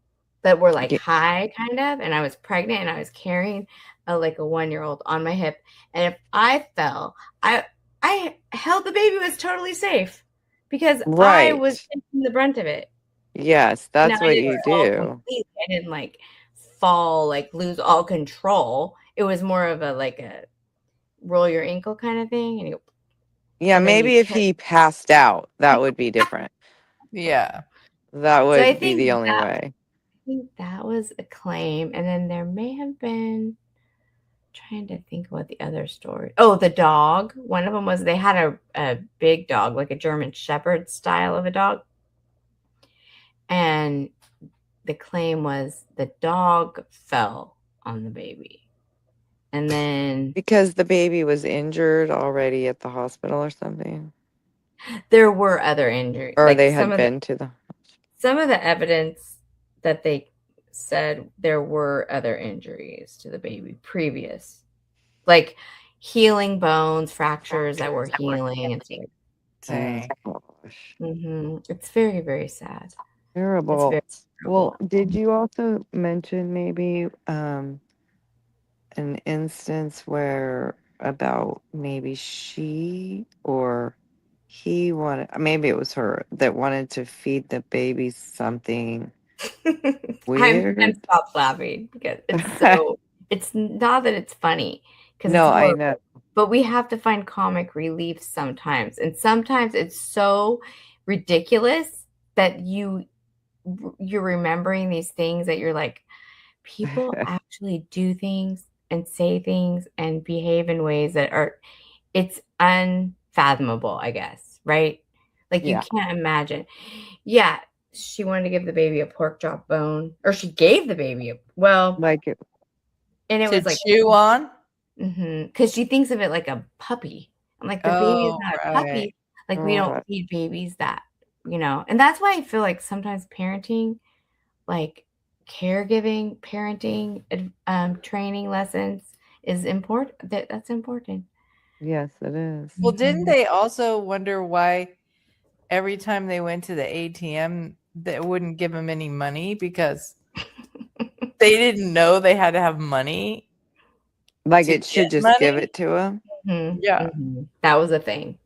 that were like high kind of, and I was pregnant and I was carrying a 1-year-old on my hip. And if I fell, I held the baby was totally safe because I was taking the brunt of it. Yes, that's what you do. I didn't fall, lose all control. It was more of a roll your ankle kind of thing. And maybe if he passed out, that would be different. Yeah. That would be the only way. I think that was a claim. And then there may have been, trying to think about the other story. Oh, the dog. One of them was they had a big dog, like a German Shepherd style of a dog. And the claim was the dog fell on the baby. And then because the baby was injured already at the hospital or something. There were other injuries. Or they had been to the some of the evidence that they said there were other injuries to the baby previous. Like healing bones, fractures that were healing and stuff. Dang. It's very, very sad. Terrible. Well, did you also mention maybe an instance where about maybe she or he wanted, maybe it was her that wanted to feed the baby something I'm weird? stop laughing because it's not that it's funny because it's No, I horrible, know. but we have to find comic relief sometimes, and sometimes it's so ridiculous that you're remembering these things that you're like, people actually do things and say things and behave in ways that are, it's unfathomable, I guess, right? Like you Yeah. can't imagine. Yeah, she wanted to give the baby a pork chop bone, or she gave the baby Like it. and it To was like, chew on? because she thinks of it like a puppy. I'm like, the baby is Oh, not a right. puppy. Like we don't Right. feed babies that, and that's why I feel like sometimes parenting, like caregiving, parenting, training lessons is important. That's important. Yes, it is. Well, didn't they also wonder why every time they went to the ATM, they wouldn't give them any money because they didn't know they had to have money Like to it should get just give money? it to him. Yeah. That was a thing.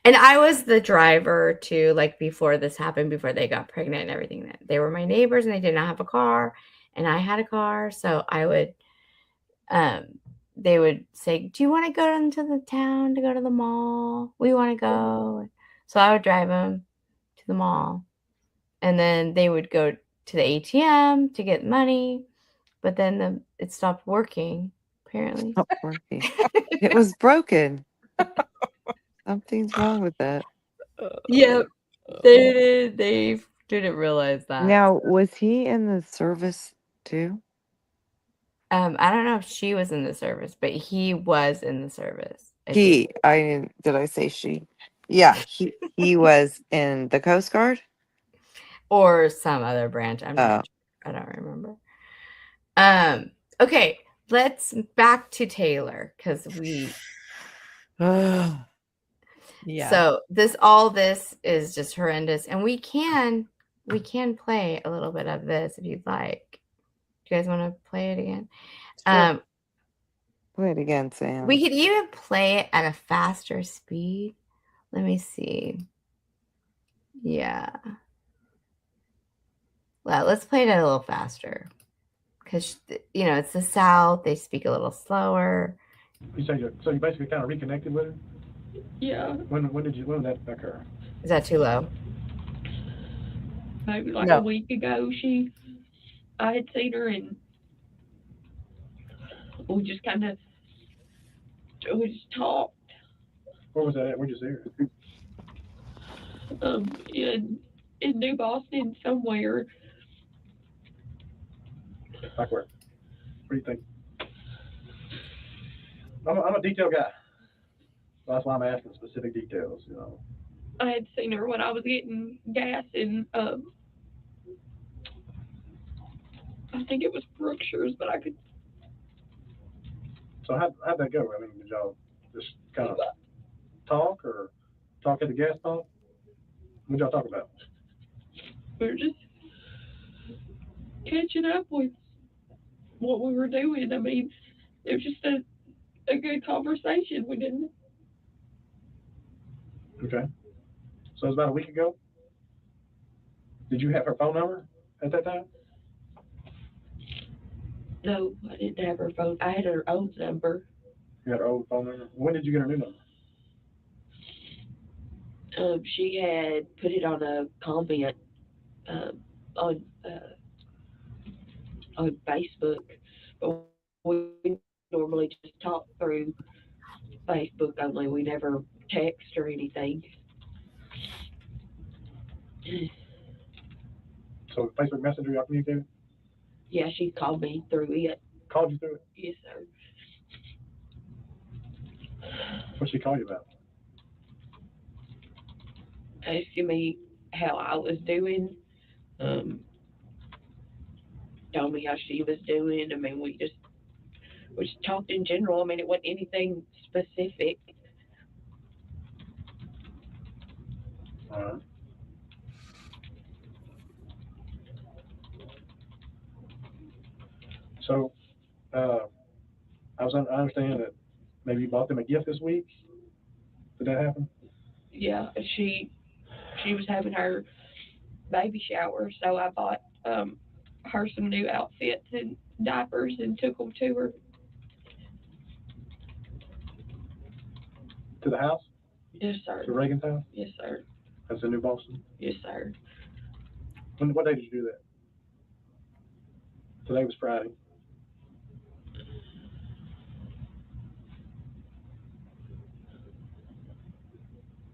And I was the driver too, like before this happened, before they got pregnant and everything. They were my neighbors and they did not have a car, and I had a car. So I would, they would say, "Do you want to go into the town to go to the mall? We want to go." So I would drive them to the mall, and then they would go to the ATM to get money, but then it stopped working, apparently. Not working. It was broken. Something's wrong with it. Yep. They didn't realize that. Now, was he in the service too? I don't know if she was in the service, but he was in the service. Did I say she? Yeah, he was in the Coast Guard. Or some other branch. I'm not sure. I don't remember. Okay, let's back to Taylor because we. Yeah. So this is just horrendous, and we can play a little bit of this if you'd like. Do you guys want to play it again? Sure. Play it again, Sam. We could even play it at a faster speed. Let me see. Yeah. Well, let's play it a little faster because it's the South. They speak a little slower. So you basically kind of reconnected with her? Yeah. When did that occur? Is that too low? Maybe like a week ago. I had seen her and we just talked. Where was that at? Where'd you see her? In New Boston somewhere. Like where? What do you think? I'm a detail guy. That's why I'm asking specific details. I had seen her when I was getting gas in I think it was Brookshire's, but I could. So how'd that go? I mean, did y'all just kind of talk or talk at the gas pump? What'd y'all talk about? We were just catching up with what we were doing. I mean, it was just a good conversation. We didn't. Okay. So it was about a week ago? Did you have her phone number at that time? No, I didn't have her phone. I had her old number. You had her old phone number? When did you get her new number? She had put it on a comment on Facebook, but we normally just talk through Facebook only. We never text or anything. So Facebook Messenger, y'all communicated? Yeah, she called me through it. Called you through it? Yes, sir. What'd she call you about? Asking me how I was doing. Told me how she was doing. I mean, we just talked in general. I mean, it wasn't anything specific. So, I understand that maybe you bought them a gift this week. Did that happen? Yeah, she was having her baby shower, so I bought her some new outfits and diapers and took them to her. To the house? Yes, sir. To Reagan's house? Yes, sir. That's in New Boston? Yes, sir. What day did you do that? Today was Friday.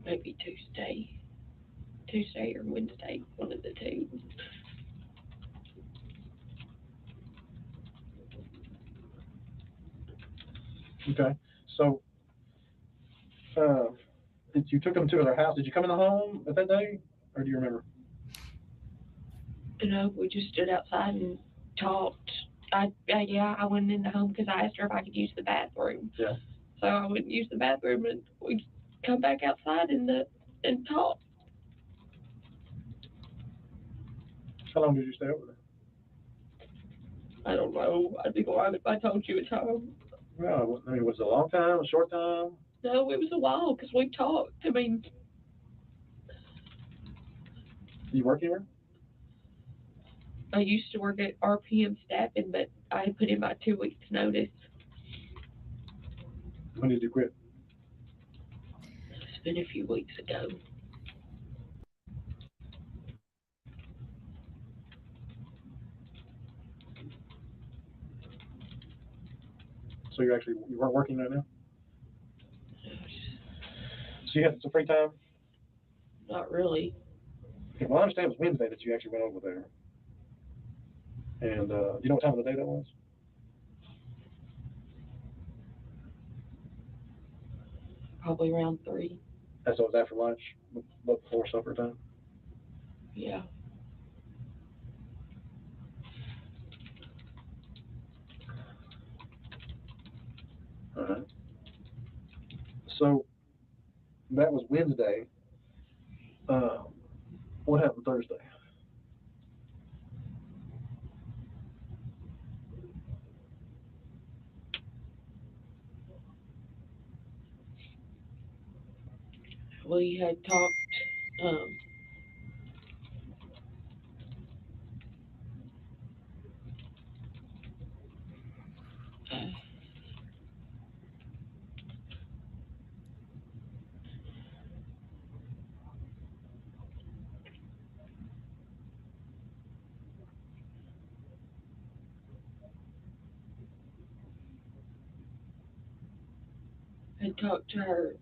Maybe Tuesday or Wednesday, one of the two. Okay. So, you took them to their house. Did you come in the home at that day, or do you remember? You know, we just stood outside and talked. I went in the home because I asked her if I could use the bathroom. Yeah. So I went and used the bathroom, and we come back outside and talk. How long did you stay over there? I don't know. I'd be lying if I told you a time. Well, I mean, was it a long time, a short time? No, it was a while because we talked. I mean, You work anywhere? I used to work at RPM staffing, but I had put in my 2 weeks notice. When did you quit? It's been a few weeks ago. So you weren't working right now? So you had some free time? Not really. Okay, well, I understand it was Wednesday that you actually went over there. And do you know what time of the day that was? Probably around 3. So it was after lunch, but before supper time? Yeah. All right. So that was Wednesday. What happened Thursday? We had talked. I talked to her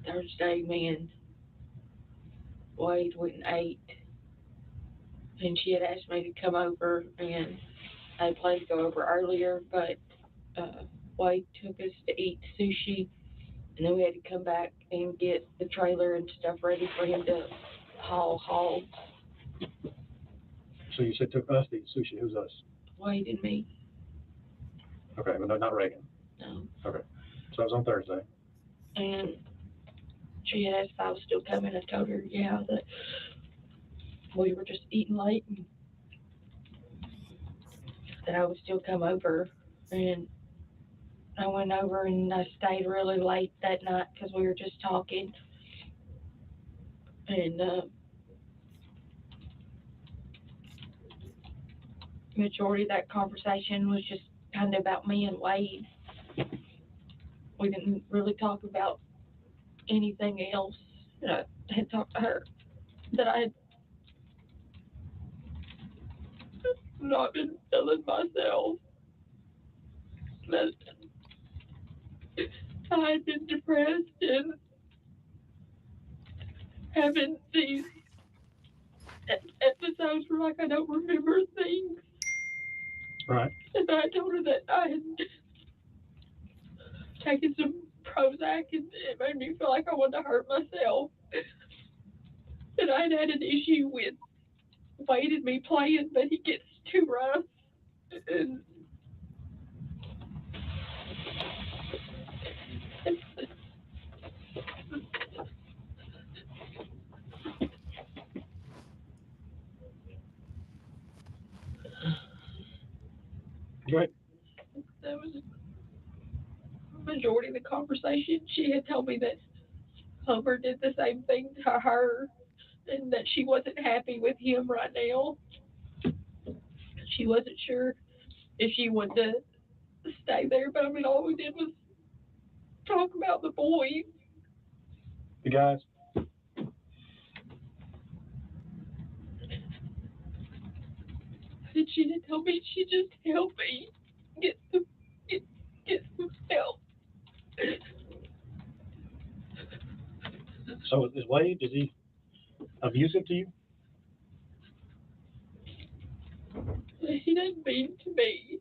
Thursday. Me and Wade went and ate, and she had asked me to come over, and I planned to go over earlier, but Wade took us to eat sushi, and then we had to come back and get the trailer and stuff ready for him to haul hogs. So you said took us to eat sushi. Who's us? Wade and me. Okay, but no, not Reagan. No. Okay. So it was on Thursday. And she had asked if I was still coming. I told her, yeah, that we were just eating late and that I would still come over. And I went over and I stayed really late that night because we were just talking. And majority of that conversation was just kind of about me and Wade. We didn't really talk about anything else. And I had talked to her that I had not been feeling myself. That I had been depressed and having these episodes where like I don't remember things. Right. And I told her that I had taken some Prozac and it made me feel like I wanted to hurt myself. And I had an issue with Wade and me playing, but he gets too rough. And Go ahead. That was the majority of the conversation. She had told me that Homer did the same thing to her and that she wasn't happy with him right now. She wasn't sure if she wanted to stay there, but I mean, all we did was talk about the boys. The guys. And she had told me she just helped me get some help. So is Wade, is he abusive to you? He doesn't mean to me.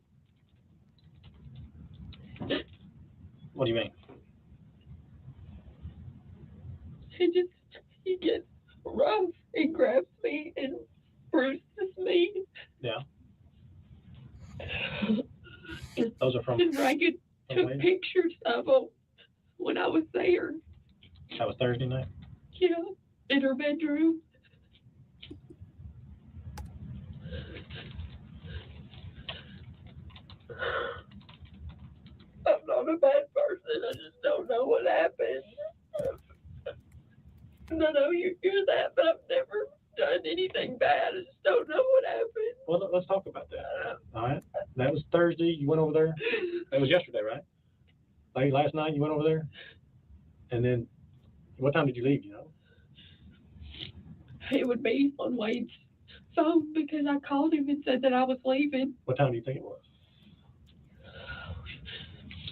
What do you mean? He gets rough and grabs me and bruises me. Yeah. Those are from. And Reagan took Wade? pictures of them when I was there. That was Thursday night? Yeah, in her bedroom. I'm not a bad person. I just don't know what happened. And I know you're that, but I've never done anything bad. I just don't know what happened. Well, let's talk about that. All right. That was Thursday. You went over there. That was yesterday, right? Like last night, you went over there. And then, what time did you leave? You know? It would be on Wade's phone because I called him and said that I was leaving. What time do you think it was?